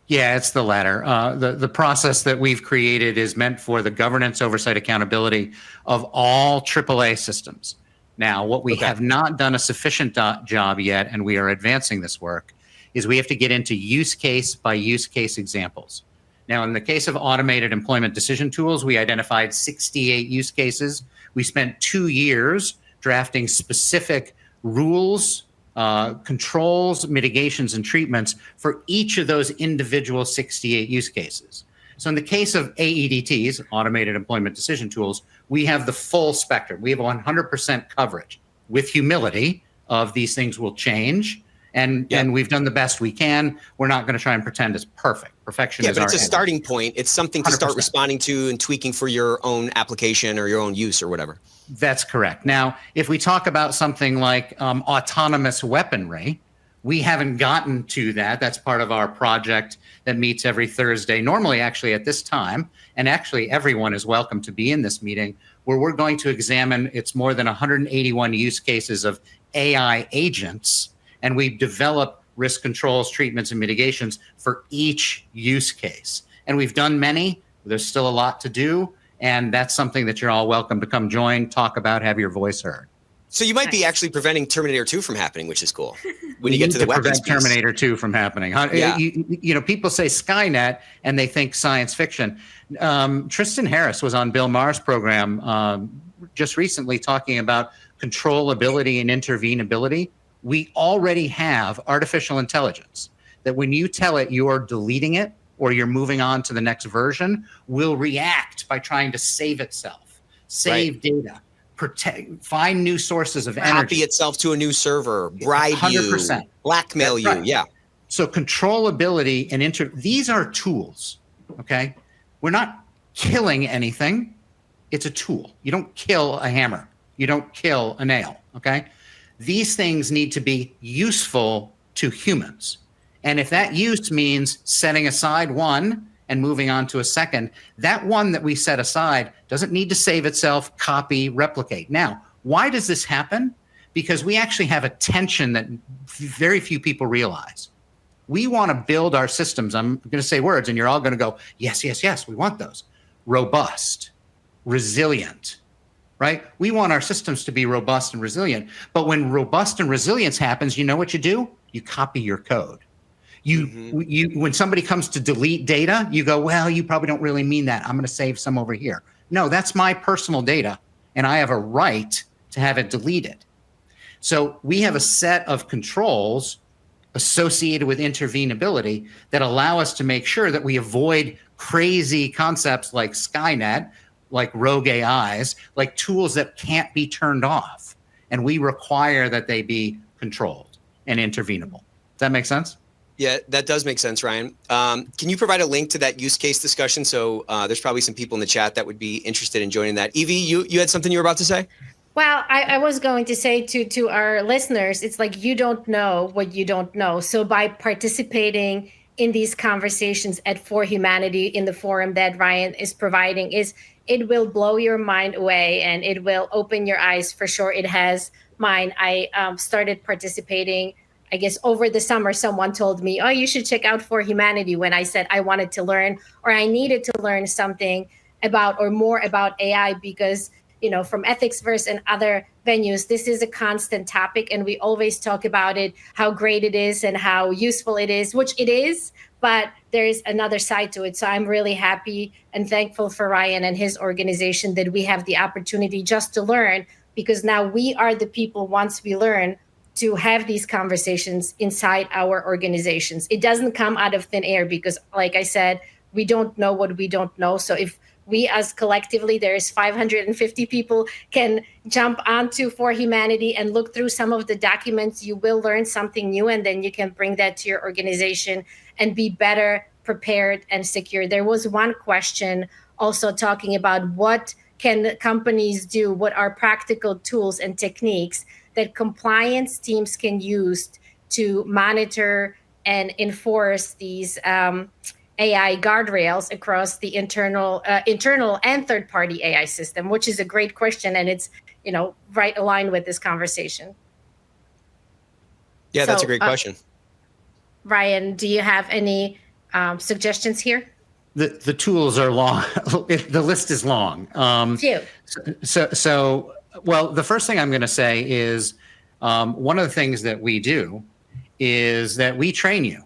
[SPEAKER 4] Yeah, it's the latter. The process that we've created is meant for the governance, oversight, accountability of all AAA systems. Now, what we have not done a sufficient job yet, and we are advancing this work, is we have to get into use case by use case examples. Now, in the case of automated employment decision tools, we identified 68 use cases. We spent 2 years drafting specific rules, controls, mitigations, and treatments for each of those individual 68 use cases. So in the case of AEDTs, automated employment decision tools, we have the full spectrum. We have 100% coverage. With humility of these things will change. And we've done the best we can. We're not going to try and pretend it's perfect. Perfection is our
[SPEAKER 1] but it's a starting point. It's something to 100%. Start responding to and tweaking for your own application or your own use or whatever.
[SPEAKER 4] That's correct. Now, if we talk about something like autonomous weaponry, we haven't gotten to that. That's part of our project that meets every Thursday, normally actually at this time. And actually, everyone is welcome to be in this meeting where we're going to examine, it's more than 181 use cases of AI agents. And we develop risk controls, treatments, and mitigations for each use case. And we've done many. There's still a lot to do. And that's something that you're all welcome to come join, talk about, have your voice heard.
[SPEAKER 1] So you might be actually preventing Terminator 2 from happening, which is cool. When you get to the weapons piece.
[SPEAKER 4] Terminator 2 from happening.
[SPEAKER 1] Yeah.
[SPEAKER 4] People say Skynet and they think science fiction. Tristan Harris was on Bill Maher's program just recently talking about controllability and intervenability. we already have artificial intelligence that when you tell it you're deleting it or you're moving on to the next version, will react by trying to save itself, save data, protect, find new sources of energy.
[SPEAKER 1] Copy itself to a new server, bribe
[SPEAKER 4] 100%.
[SPEAKER 1] you, blackmail
[SPEAKER 4] That's
[SPEAKER 1] you.
[SPEAKER 4] right.
[SPEAKER 1] Yeah.
[SPEAKER 4] So controllability and these are tools, okay? We're not killing anything. It's a tool. You don't kill a hammer. You don't kill a nail, okay? These things need to be useful to humans. And if that use means setting aside one and moving on to a second, that one that we set aside doesn't need to save itself, copy, replicate. Now, why does this happen? Because we actually have a tension that very few people realize. We want to build our systems. I'm going to say words and you're all going to go, yes, yes, yes, we want those. Robust, resilient, right? We want our systems to be robust and resilient. But when robust and resilience happens, you know what you do? You copy your code. When somebody comes to delete data, you go, well, you probably don't really mean that. I'm going to save some over here. No, that's my personal data, and I have a right to have it deleted. So we have a set of controls associated with intervenability that allow us to make sure that we avoid crazy concepts like Skynet, like rogue AIs, like tools that can't be turned off. And we require that they be controlled and intervenable. Does that make sense?
[SPEAKER 1] Yeah, that does make sense, Ryan. Can you provide a link to that use case discussion? So there's probably some people in the chat that would be interested in joining that. Evie, you had something you were about to say?
[SPEAKER 3] Well, I was going to say to our listeners, it's like you don't know what you don't know. So by participating in these conversations at For Humanity in the forum that Ryan is providing, it will blow your mind away and it will open your eyes for sure. It has mine. I started participating, I guess, over the summer. Someone told me, oh, you should check out For Humanity when I said I wanted to learn or I needed to learn something about or more about AI because from Ethicsverse and other venues, this is a constant topic and we always talk about it, how great it is and how useful it is, which it is, but there's another side to it. So I'm really happy and thankful for Ryan and his organization that we have the opportunity just to learn, because now we are the people, once we learn, to have these conversations inside our organizations. It doesn't come out of thin air because, like I said, we don't know what we don't know. So if we as collectively, there's 550 people, can jump onto For Humanity and look through some of the documents, you will learn something new, and then you can bring that to your organization and be better prepared and secure. There was one question also talking about what can companies do, what are practical tools and techniques that compliance teams can use to monitor and enforce these AI guardrails across the internal and third-party AI system, which is a great question, and it's right aligned with this conversation.
[SPEAKER 1] Yeah, that's a great question. Ryan,
[SPEAKER 3] do you have any suggestions here?
[SPEAKER 4] The tools are long. The list is long.
[SPEAKER 3] Phew.
[SPEAKER 4] So, well, the first thing I'm going to say is one of the things that we do is that we train you.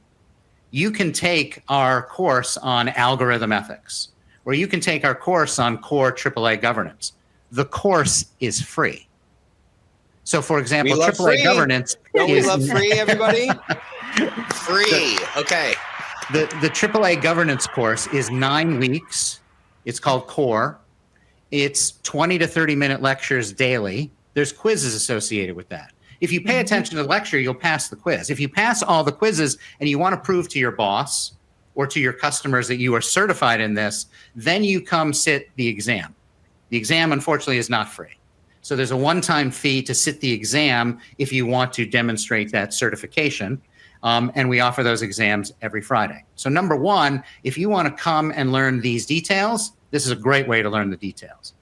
[SPEAKER 4] You can take our course on algorithm ethics, or you can take our course on core AAA governance. The course is free. So, for example, AAA governance.
[SPEAKER 1] Don't we love free, everybody? Free. Okay.
[SPEAKER 4] The AAA governance course is 9 weeks. It's called Core. It's 20 to 30-minute lectures daily. There's quizzes associated with that. If you pay attention to the lecture, you'll pass the quiz. If you pass all the quizzes and you want to prove to your boss or to your customers that you are certified in this, then you come sit the exam. The exam, unfortunately, is not free. So there's a one-time fee to sit the exam if you want to demonstrate that certification. And we offer those exams every Friday. So number one, if you want to come and learn these details, this is a great way to learn the details.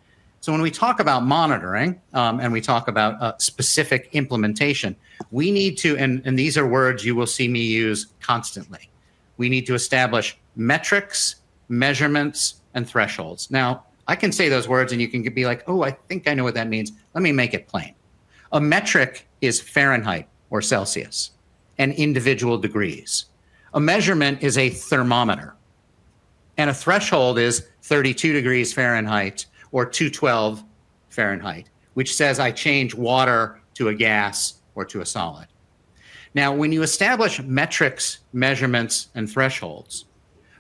[SPEAKER 4] So when we talk about monitoring and we talk about specific implementation, we need to, and these are words you will see me use constantly, we need to establish metrics, measurements, and thresholds. Now, I can say those words and you can be like, oh, I think I know what that means. Let me make it plain. A metric is Fahrenheit or Celsius and individual degrees. A measurement is a thermometer. And a threshold is 32 degrees Fahrenheit or 212 Fahrenheit, which says I change water to a gas or to a solid. Now, when you establish metrics, measurements, and thresholds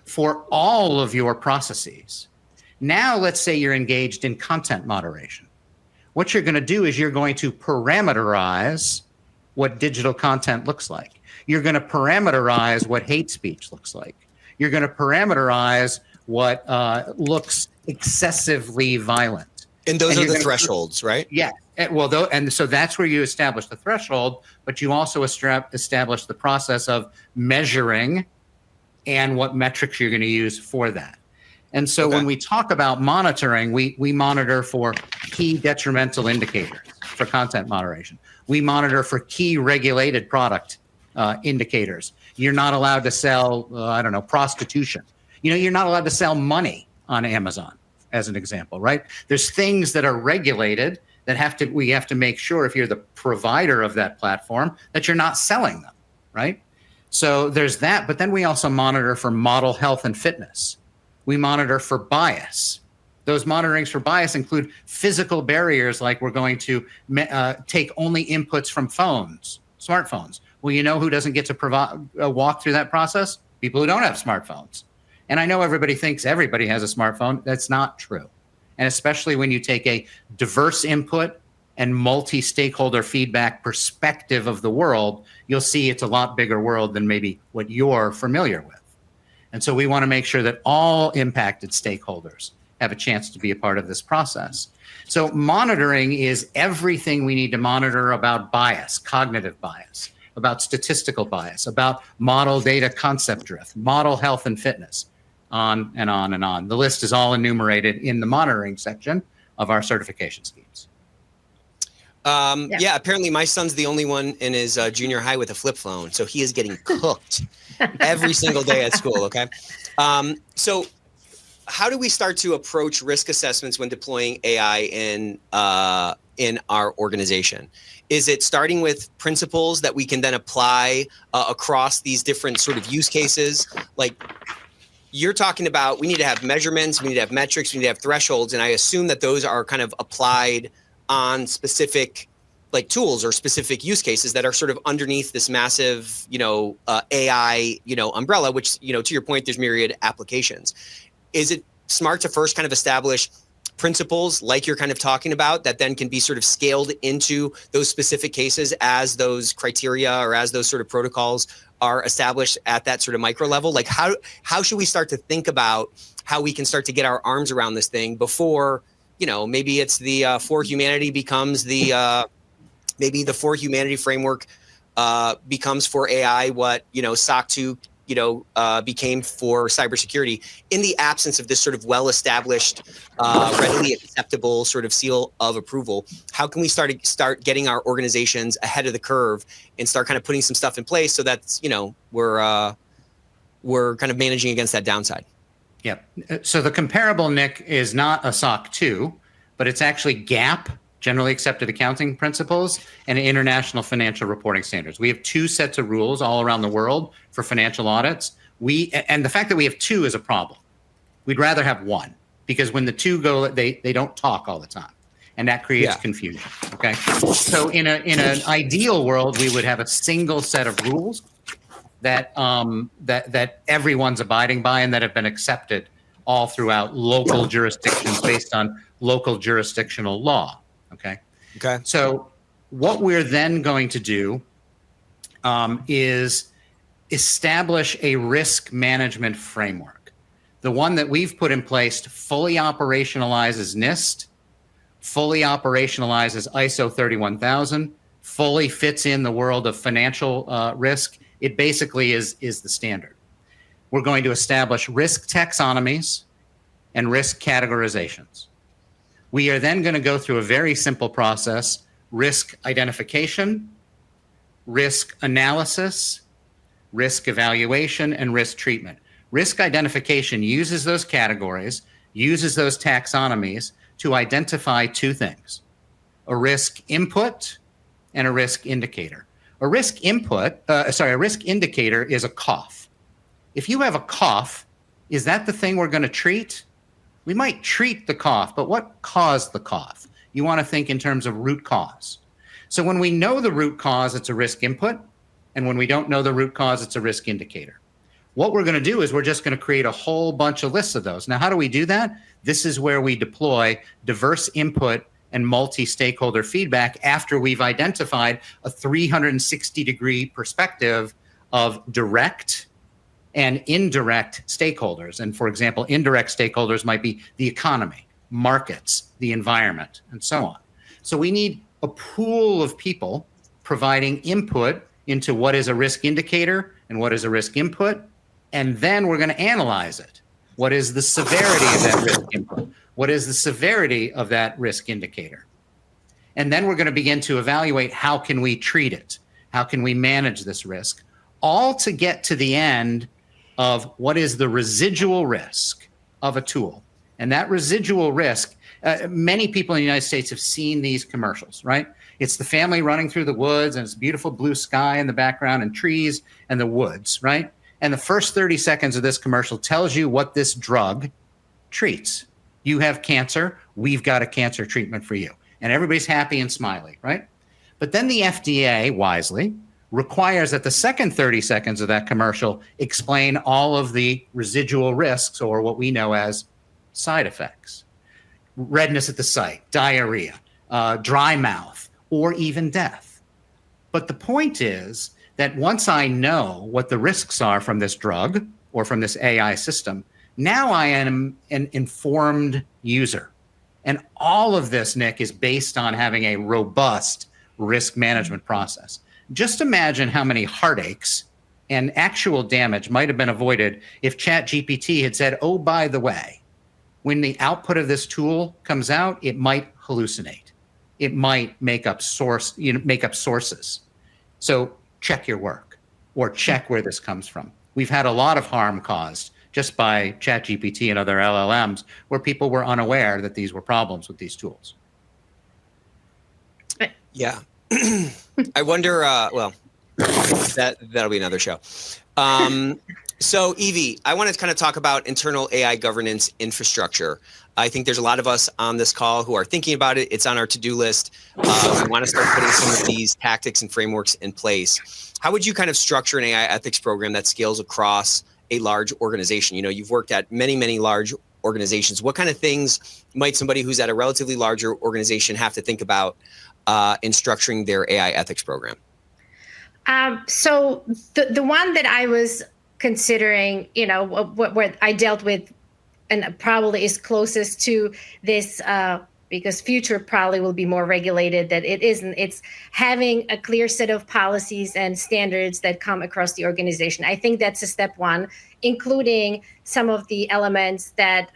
[SPEAKER 4] for all of your processes, now let's say you're engaged in content moderation. What you're going to do is you're going to parameterize what digital content looks like. You're going to parameterize what hate speech looks like. You're going to parameterize what looks excessively violent.
[SPEAKER 1] And those are the thresholds, right?
[SPEAKER 4] Yeah. Well, and so that's where you establish the threshold, but you also establish the process of measuring and what metrics you're going to use for that. And so when we talk about monitoring, we monitor for key detrimental indicators for content moderation. We monitor for key regulated product indicators. You're not allowed to sell, prostitution. You're not allowed to sell money on Amazon, as an example, right? There's things that are regulated that we have to make sure, if you're the provider of that platform, that you're not selling them, right? So there's that, but then we also monitor for model health and fitness. We monitor for bias. Those monitorings for bias include physical barriers, like we're going to take only inputs from smartphones. Well, you know who doesn't get to walk through that process? People who don't have smartphones. And I know everybody thinks everybody has a smartphone. That's not true. And especially when you take a diverse input and multi-stakeholder feedback perspective of the world, you'll see it's a lot bigger world than maybe what you're familiar with. And so we want to make sure that all impacted stakeholders have a chance to be a part of this process. So monitoring is everything we need to monitor about bias, cognitive bias, about statistical bias, about model data concept drift, model health and fitness, on and on and on. The list is all enumerated in the monitoring section of our certification schemes.
[SPEAKER 1] Yeah, apparently my son's the only one in his junior high with a flip phone. So he is getting cooked every single day at school. Okay. So how do we start to approach risk assessments when deploying AI in our organization? Is it starting with principles that we can then apply across these different sort of use cases? Like you're talking about, we need to have measurements, we need to have metrics, we need to have thresholds. And I assume that those are kind of applied on specific like tools or specific use cases that are sort of underneath this massive, AI, umbrella, which, to your point, there's myriad applications. Is it smart to first kind of establish principles like you're kind of talking about that then can be sort of scaled into those specific cases as those criteria or as those sort of protocols are established at that sort of micro level? Like how should we start to think about how we can start to get our arms around this thing before, maybe it's the For Humanity becomes the maybe the For Humanity framework becomes for AI what SOC 2 became for cybersecurity, in the absence of this sort of well-established, readily acceptable sort of seal of approval. How can we start getting our organizations ahead of the curve and start kind of putting some stuff in place so that we're kind of managing against that downside?
[SPEAKER 4] Yeah. So the comparable, Nick, is not a SOC 2, but it's actually GAAP, Generally Accepted Accounting Principles, and International Financial Reporting Standards. We have two sets of rules all around the world for financial audits. And the fact that we have two is a problem. We'd rather have one, because when the two go, they don't talk all the time, and that creates confusion. Okay. So in an ideal world, we would have a single set of rules that everyone's abiding by and that have been accepted all throughout local jurisdictions based on local jurisdictional law. Okay. So what we're then going to do is establish a risk management framework. The one that we've put in place fully operationalizes NIST, fully operationalizes ISO 31000, fully fits in the world of financial risk. It basically is the standard. We're going to establish risk taxonomies and risk categorizations. We are then going to go through a very simple process: risk identification, risk analysis, risk evaluation, and risk treatment. Risk identification uses those categories, uses those taxonomies to identify two things: a risk input and a risk indicator. A risk indicator is a cough. If you have a cough, is that the thing we're going to treat? We might treat the cough, but what caused the cough? You want to think in terms of root cause. So when we know the root cause, it's a risk input. And when we don't know the root cause, it's a risk indicator. What we're going to do is we're just going to create a whole bunch of lists of those. Now, how do we do that? This is where we deploy diverse input and multi-stakeholder feedback after we've identified a 360-degree perspective of direct and indirect stakeholders. And for example, indirect stakeholders might be the economy, markets, the environment, and so on. So we need a pool of people providing input into what is a risk indicator and what is a risk input. And then we're going to analyze it. What is the severity of that risk input? What is the severity of that risk indicator? And then we're going to begin to evaluate how can we treat it? How can we manage this risk? All to get to the end of what is the residual risk of a tool. And that residual risk, many people in the United States have seen these commercials, right? It's the family running through the woods and it's beautiful blue sky in the background and trees and the woods, right? And the first 30 seconds of this commercial tells you what this drug treats. You have cancer, we've got a cancer treatment for you. And everybody's happy and smiley, right? But then the FDA, wisely, requires that the second 30 seconds of that commercial explain all of the residual risks, or what we know as side effects. Redness at the site, diarrhea, dry mouth, or even death. But the point is that once I know what the risks are from this drug or from this AI system, now I am an informed user. And all of this, Nick, is based on having a robust risk management process. Just imagine how many heartaches and actual damage might have been avoided if ChatGPT had said, oh, by the way, when the output of this tool comes out, it might hallucinate. It might make up sources. So check your work or check where this comes from. We've had a lot of harm caused just by ChatGPT and other LLMs where people were unaware that these were problems with these tools.
[SPEAKER 1] Yeah. I wonder, that'll be another show. So Evie, I want to kind of talk about internal AI governance infrastructure. I think there's a lot of us on this call who are thinking about it. It's on our to-do list. We want to start putting some of these tactics and frameworks in place. How would you kind of structure an AI ethics program that scales across a large organization? You know, you've worked at many, many large organizations. What kind of things might somebody who's at a relatively larger organization have to think about in structuring their AI ethics program?
[SPEAKER 3] So the one that I was considering, you know, what I dealt with and probably is closest to this, because future probably will be more regulated, that it isn't. It's having a clear set of policies and standards that come across the organization. I think that's a step one, including some of the elements that,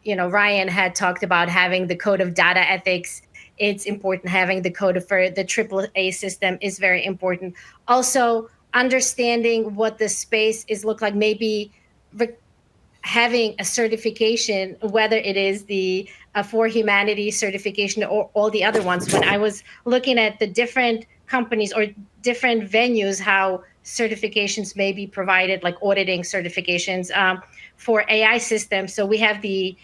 [SPEAKER 3] Ryan had talked about, having the code of data ethics. It's important. Having the code for the AAA system is very important. Also, understanding what the space is look like, maybe having a certification, whether it is the For Humanity certification or all the other ones. When I was looking at the different companies or different venues, how certifications may be provided, like auditing certifications for AI systems. So we have the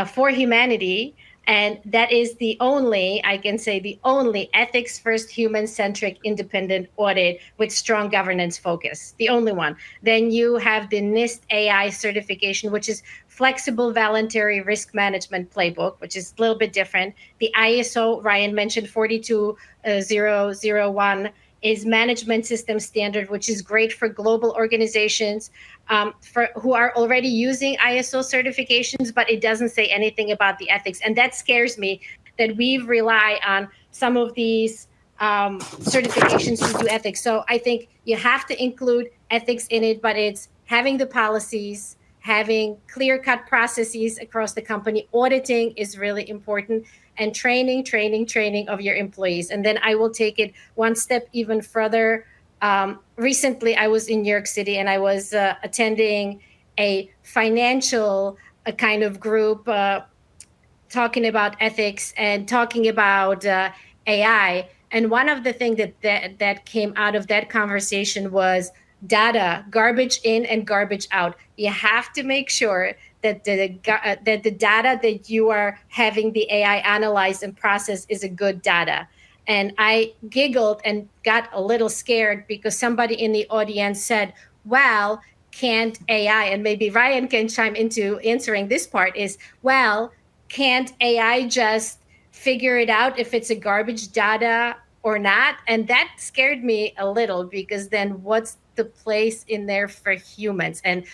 [SPEAKER 3] For Humanity, and that is the only ethics-first, human-centric, independent audit with strong governance focus, the only one. Then you have the NIST AI certification, which is flexible voluntary risk management playbook, which is a little bit different. The ISO, Ryan mentioned, 42001 is management system standard, which is great for global organizations who are already using ISO certifications, but it doesn't say anything about the ethics. And that scares me, that we rely on some of these certifications to do ethics. So I think you have to include ethics in it, but it's having the policies, having clear-cut processes across the company. Auditing is really important, and training of your employees. And then I will take it one step even further. Recently, I was in New York City, and I was attending a financial kind of group talking about ethics and talking about AI. And one of the things that came out of that conversation was data, garbage in and garbage out. You have to make sure that the data that you are having the AI analyze and process is a good data. And I giggled and got a little scared because somebody in the audience said, well, can't AI, and maybe Ryan can chime into answering this part, is, well, can't AI just figure it out if it's a garbage data or not? And that scared me a little, because then what's the place in there for humans? And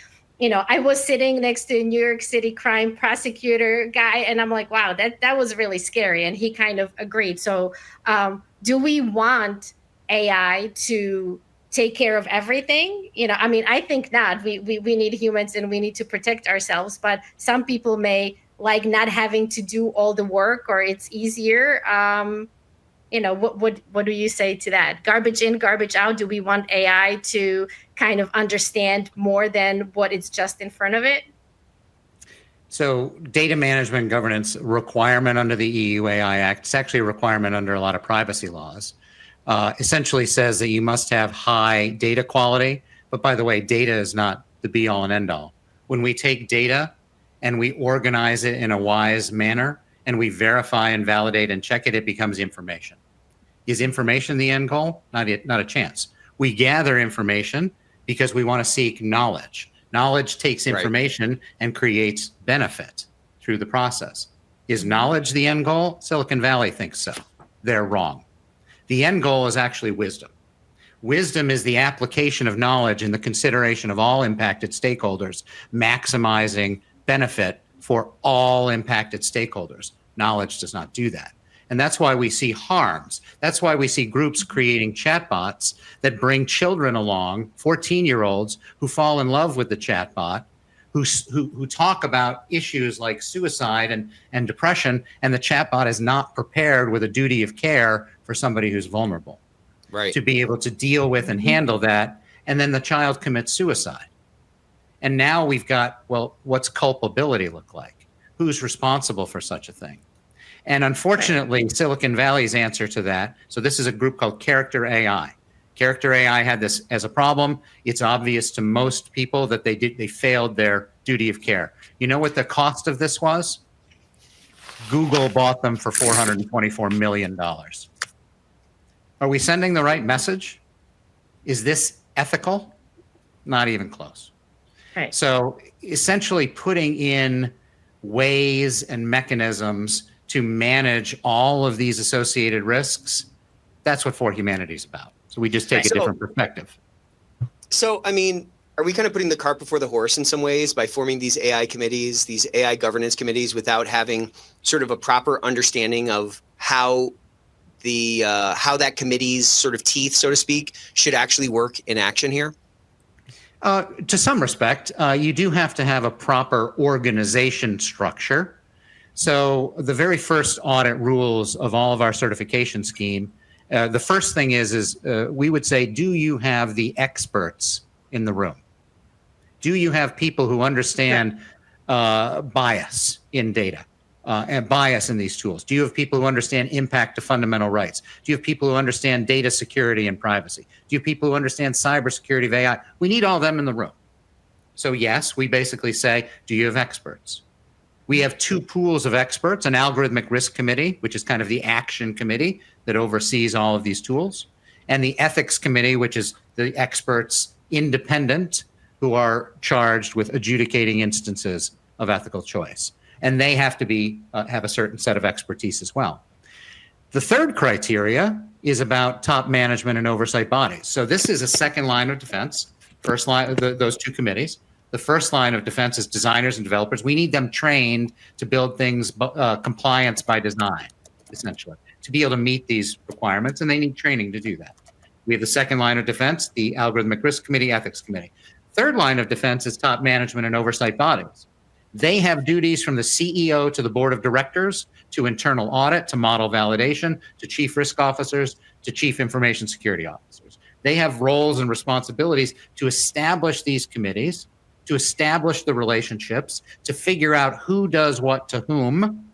[SPEAKER 3] I was sitting next to a New York City crime prosecutor guy, and I'm like, wow, that was really scary. And he kind of agreed. So do we want AI to take care of everything? I think not. We need humans, and we need to protect ourselves. But some people may like not having to do all the work, or it's easier. What do you say to that? Garbage in, garbage out. Do we want AI to kind of understand more than what is just in front of it?
[SPEAKER 4] So data management governance requirement under the EU AI Act, it's actually a requirement under a lot of privacy laws, essentially says that you must have high data quality. But by the way, data is not the be all and end all. When we take data and we organize it in a wise manner, and we verify and validate and check it, it becomes information. Is information the end goal? Not a chance. We gather information because we want to seek knowledge. Knowledge takes information and creates benefit through the process. Is knowledge the end goal? Silicon Valley thinks so. They're wrong. The end goal is actually wisdom. Wisdom is the application of knowledge and the consideration of all impacted stakeholders, maximizing benefit for all impacted stakeholders. Knowledge does not do that. And that's why we see harms. That's why we see groups creating chatbots that bring children along, 14-year-olds, who fall in love with the chatbot, who talk about issues like suicide and depression, and the chatbot is not prepared with a duty of care for somebody who's vulnerable, to be able to deal with and handle that. And then the child commits suicide. And now we've got, well, what's culpability look like? Who's responsible for such a thing? And unfortunately, Silicon Valley's answer to that, so this is a group called Character AI. Character AI had this as a problem. It's obvious to most people that they failed their duty of care. You know what the cost of this was? Google bought them for $424 million. Are we sending the right message? Is this ethical? Not even close.
[SPEAKER 3] Right.
[SPEAKER 4] So essentially putting in ways and mechanisms to manage all of these associated risks, that's what For Humanity is about. So we just take a different perspective.
[SPEAKER 1] So, are we kind of putting the cart before the horse in some ways by forming these AI committees, these AI governance committees, without having sort of a proper understanding of how that committee's sort of teeth, so to speak, should actually work in action here?
[SPEAKER 4] To some respect, you do have to have a proper organization structure. So the very first audit rules of all of our certification scheme, the first thing is we would say, do you have the experts in the room? Do you have people who understand bias in data and bias in these tools? Do you have people who understand impact to fundamental rights? Do you have people who understand data security and privacy? Do you have people who understand cybersecurity of AI? We need all of them in the room. So yes, we basically say, do you have experts? We have two pools of experts, an algorithmic risk committee, which is kind of the action committee that oversees all of these tools, and the ethics committee, which is the experts independent who are charged with adjudicating instances of ethical choice. And they have to have a certain set of expertise as well. The third criteria is about top management and oversight bodies. So this is a second line of defense, first line, those two committees. The first line of defense is designers and developers. We need them trained to build things, compliance by design, essentially, to be able to meet these requirements, and they need training to do that. We have the second line of defense, the Algorithmic Risk Committee, Ethics Committee. Third line of defense is top management and oversight bodies. They have duties from the CEO to the board of directors, to internal audit, to model validation, to chief risk officers, to chief information security officers. They have roles and responsibilities to establish these committees, to establish the relationships, to figure out who does what to whom,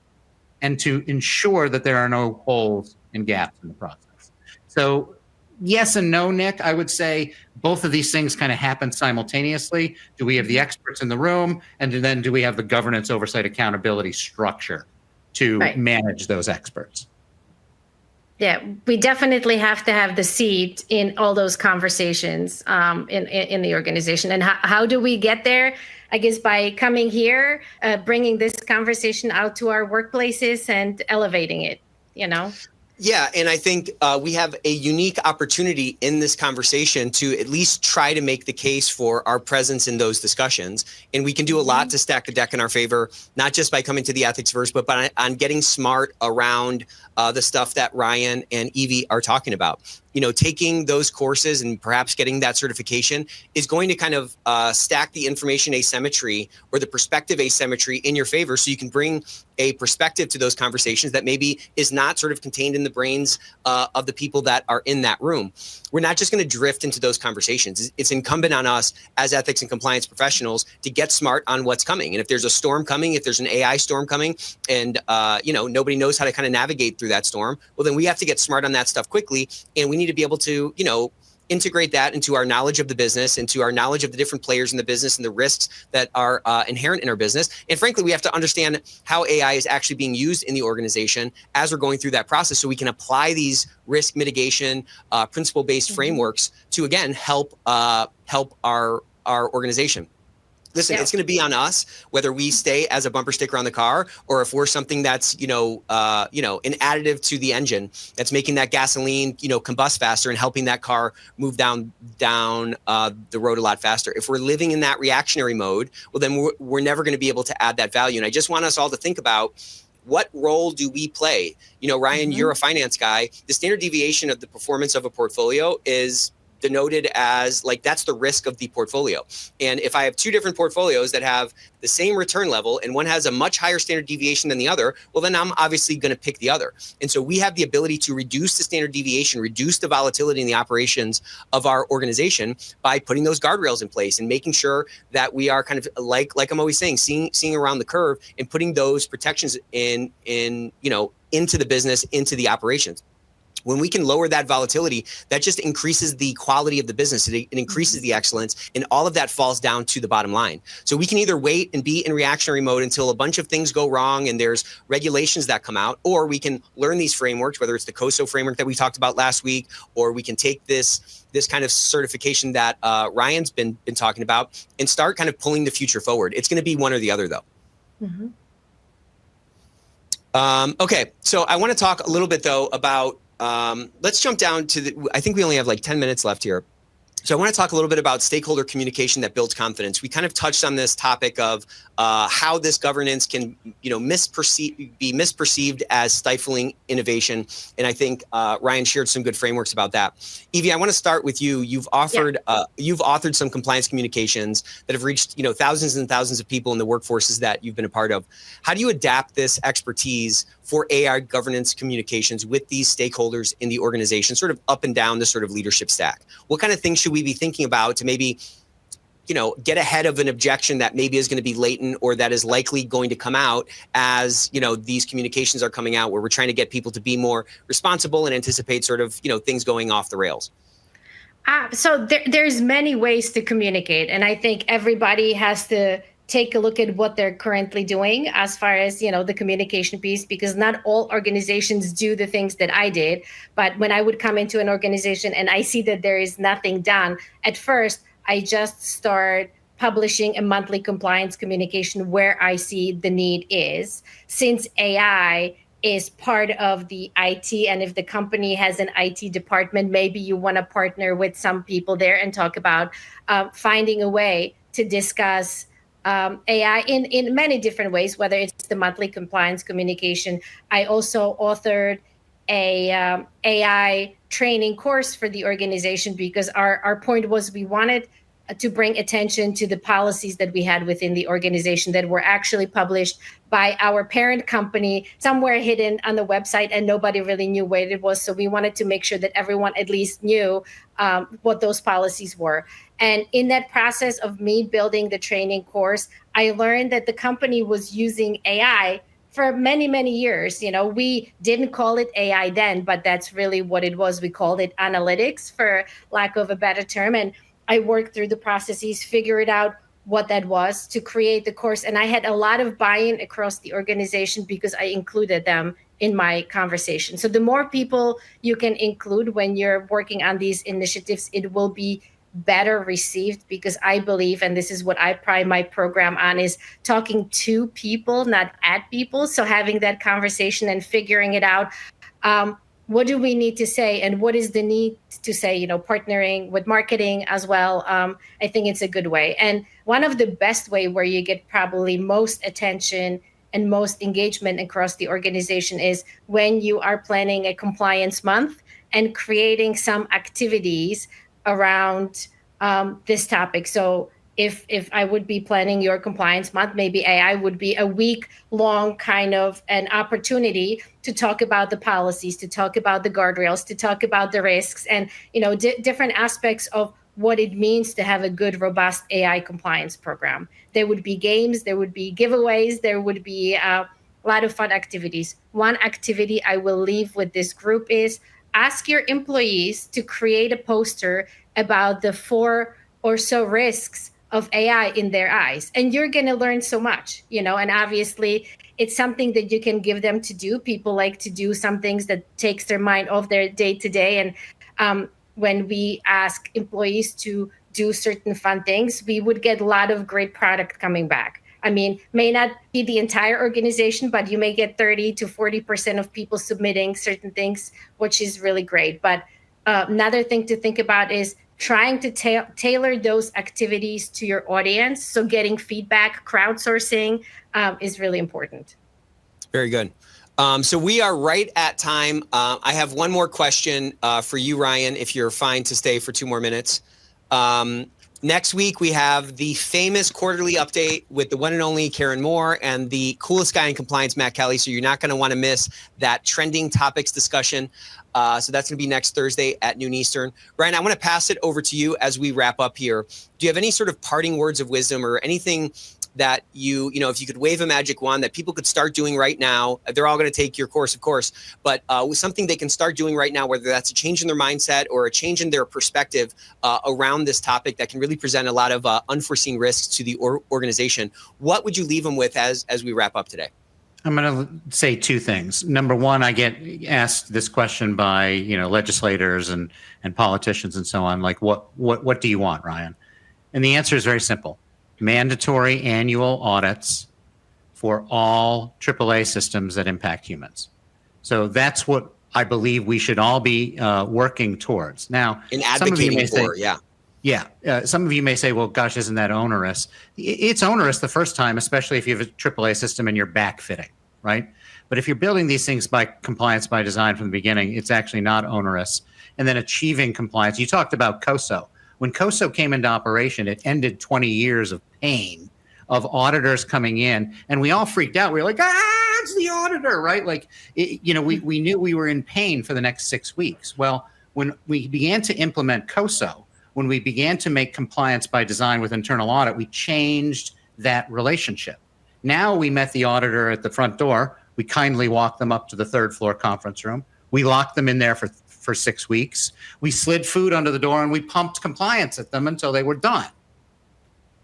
[SPEAKER 4] and to ensure that there are no holes and gaps in the process. So yes and no, Nick. I would say both of these things kind of happen simultaneously. Do we have the experts in the room? And then do we have the governance, oversight, accountability structure to manage those experts?
[SPEAKER 3] Yeah, we definitely have to have the seat in all those conversations in the organization. And how do we get there? I guess by coming here, bringing this conversation out to our workplaces and elevating it, you know?
[SPEAKER 1] Yeah, and I think we have a unique opportunity in this conversation to at least try to make the case for our presence in those discussions. And we can do a lot to stack the deck in our favor, not just by coming to the Ethicsverse, but by on getting smart around the stuff that Ryan and Evie are talking about. You know, taking those courses and perhaps getting that certification is going to kind of stack the information asymmetry or the perspective asymmetry in your favor, so you can bring a perspective to those conversations that maybe is not sort of contained in the brains of the people that are in that room. We're not just going to drift into those conversations. It's incumbent on us as ethics and compliance professionals to get smart on what's coming. And if there's a storm coming, if there's an AI storm coming, and nobody knows how to kind of navigate through that storm, well, then we have to get smart on that stuff quickly, and we need to be able to, integrate that into our knowledge of the business, into our knowledge of the different players in the business and the risks that are inherent in our business. And frankly, we have to understand how AI is actually being used in the organization as we're going through that process, so we can apply these risk mitigation, principle-based frameworks to, again, help our organization. Listen, it's going to be on us whether we stay as a bumper sticker on the car, or if we're something that's, an additive to the engine that's making that gasoline, combust faster and helping that car move down the road a lot faster. If we're living in that reactionary mode, well, then we're never going to be able to add that value. And I just want us all to think about, what role do we play? Ryan, you're a finance guy. The standard deviation of the performance of a portfolio is denoted as, like, that's the risk of the portfolio. And if I have two different portfolios that have the same return level and one has a much higher standard deviation than the other, well, then I'm obviously going to pick the other. And so we have the ability to reduce the standard deviation, reduce the volatility in the operations of our organization by putting those guardrails in place and making sure that we are kind of, like I'm always saying, seeing around the curve and putting those protections into the business, into the operations. When we can lower that volatility, that just increases the quality of the business. It increases the excellence, and all of that falls down to the bottom line. So we can either wait and be in reactionary mode until a bunch of things go wrong and there's regulations that come out, or we can learn these frameworks, whether it's the COSO framework that we talked about last week, or we can take this kind of certification that Ryan's been talking about and start kind of pulling the future forward. It's going to be one or the other, though. Okay, so I want to talk a little bit, though, about let's jump down to I think we only have like 10 minutes left here. So I want to talk a little bit about stakeholder communication that builds confidence. We kind of touched on this topic of how this governance can, be misperceived as stifling innovation. And I think Ryan shared some good frameworks about that. Evie, I want to start with you. You've authored some compliance communications that have reached, thousands and thousands of people in the workforces that you've been a part of. How do you adapt this expertise for AI governance communications with these stakeholders in the organization, sort of up and down the sort of leadership stack? What kind of things should we be thinking about to maybe, get ahead of an objection that maybe is going to be latent or that is likely going to come out as, these communications are coming out, where we're trying to get people to be more responsible and anticipate sort of, things going off the rails?
[SPEAKER 3] So there's many ways to communicate. And I think everybody has to take a look at what they're currently doing as far as, the communication piece, because not all organizations do the things that I did. But when I would come into an organization and I see that there is nothing done, at first, I just start publishing a monthly compliance communication where I see the need is. Since AI is part of the IT, and if the company has an IT department, maybe you want to partner with some people there and talk about finding a way to discuss AI in many different ways, whether it's the monthly compliance communication. I also authored a AI training course for the organization, because our point was we wanted to bring attention to the policies that we had within the organization that were actually published by our parent company, somewhere hidden on the website, and nobody really knew where it was. So we wanted to make sure that everyone at least knew what those policies were. And in that process of me building the training course, I learned that the company was using AI for many, many years. We didn't call it AI then, but that's really what it was. We called it analytics, for lack of a better term. And I worked through the processes, figured out what that was to create the course. And I had a lot of buy-in across the organization because I included them in my conversation. So the more people you can include when you're working on these initiatives, it will be better received, because I believe, and this is what I pride my program on, is talking to people, not at people. So having that conversation and figuring it out. What do we need to say, and what is the need to say, partnering with marketing as well. I think it's a good way. And one of the best way where you get probably most attention and most engagement across the organization is when you are planning a compliance month and creating some activities around this topic. So if I would be planning your compliance month, maybe AI would be a week-long kind of an opportunity to talk about the policies, to talk about the guardrails, to talk about the risks, and different aspects of what it means to have a good, robust AI compliance program. There would be games, there would be giveaways, there would be a lot of fun activities. One activity I will leave with this group is ask your employees to create a poster about the 4 or so risks of AI in their eyes. And you're going to learn so much, and obviously it's something that you can give them to do. People like to do some things that takes their mind off their day to day. And when we ask employees to do certain fun things, we would get a lot of great product coming back. I mean, may not be the entire organization, but you may get 30 to 40% of people submitting certain things, which is really great. But another thing to think about is trying to tailor those activities to your audience. So getting feedback, crowdsourcing is really important.
[SPEAKER 1] Very good. So we are right at time. I have one more question for you, Ryan, if you're fine to stay for 2 more minutes. Next week, we have the famous quarterly update with the one and only Karen Moore and the coolest guy in compliance, Matt Kelly. So you're not going to want to miss that trending topics discussion. So that's going to be next Thursday at noon Eastern. Ryan, I want to pass it over to you as we wrap up here. Do you have any sort of parting words of wisdom or anything that if you could wave a magic wand that people could start doing right now? They're all going to take your course, of course, but something they can start doing right now, whether that's a change in their mindset or a change in their perspective around this topic that can really present a lot of unforeseen risks to the organization. What would you leave them with as we wrap up today?
[SPEAKER 4] I'm going to say 2 things. Number one, I get asked this question by legislators and politicians and so on, like what do you want, Ryan? And the answer is very simple: mandatory annual audits for all AAA systems that impact humans. So that's what I believe we should all be working towards. Now,
[SPEAKER 1] in advocating for,
[SPEAKER 4] some of you may say, well, gosh, isn't that onerous? It's onerous the first time, especially if you have a AAA system and you're backfitting, right? But if you're building these things by compliance by design from the beginning, it's actually not onerous. And then achieving compliance. You talked about COSO. When COSO came into operation, it ended 20 years of pain of auditors coming in, and we all freaked out. We were like, it's the auditor, right? Like, we knew we were in pain for the next 6 weeks. Well, when we began to implement COSO, when we began to make compliance by design with internal audit, we changed that relationship. Now we met the auditor at the front door. We kindly walked them up to the 3rd floor conference room. We locked them in there for 6 weeks. We slid food under the door and we pumped compliance at them until they were done.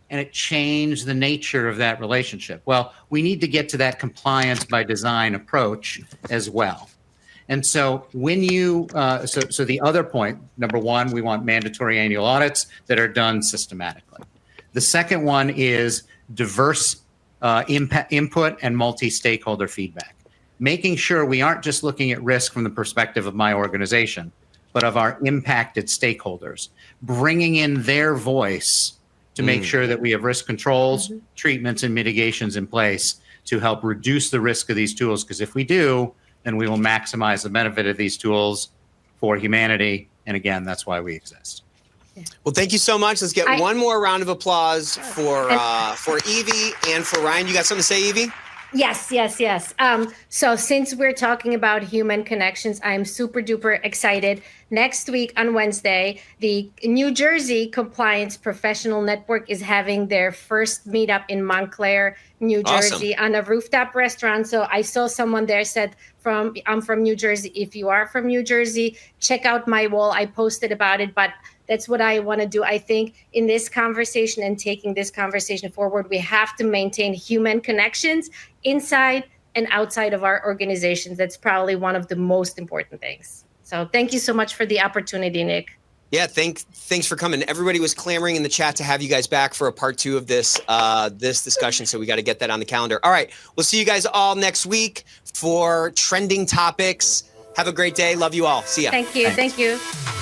[SPEAKER 4] And it changed the nature of that relationship. Well, we need to get to that compliance by design approach as well. And so when so the other point, number one, we want mandatory annual audits that are done systematically. The second one is diverse input and multi-stakeholder feedback. Making sure we aren't just looking at risk from the perspective of my organization, but of our impacted stakeholders, bringing in their voice to make sure that we have risk controls, treatments, and mitigations in place to help reduce the risk of these tools. Because if we do, then we will maximize the benefit of these tools for humanity. And again, that's why we exist.
[SPEAKER 1] Well, thank you so much. Let's get one more round of applause for Evie and for Ryan. You got something to say, Evie?
[SPEAKER 3] Yes. So since we're talking about human connections, I'm super duper excited. Next week on Wednesday, the New Jersey Compliance Professional Network is having their first meetup in Montclair, New Jersey, on a rooftop restaurant. So I saw someone there said, I'm from New Jersey. If you are from New Jersey, check out my wall. I posted about it, but That's what I want to do. I think in this conversation and taking this conversation forward, we have to maintain human connections inside and outside of our organizations. That's probably one of the most important things. So thank you so much for the opportunity, Nick.
[SPEAKER 1] Yeah, thanks for coming. Everybody was clamoring in the chat to have you guys back for a part 2 of this this discussion, so we got to get that on the calendar. All right, we'll see you guys all next week for trending topics. Have a great day. Love you all. See ya.
[SPEAKER 3] Thank you.
[SPEAKER 4] Thanks.
[SPEAKER 3] Thank you.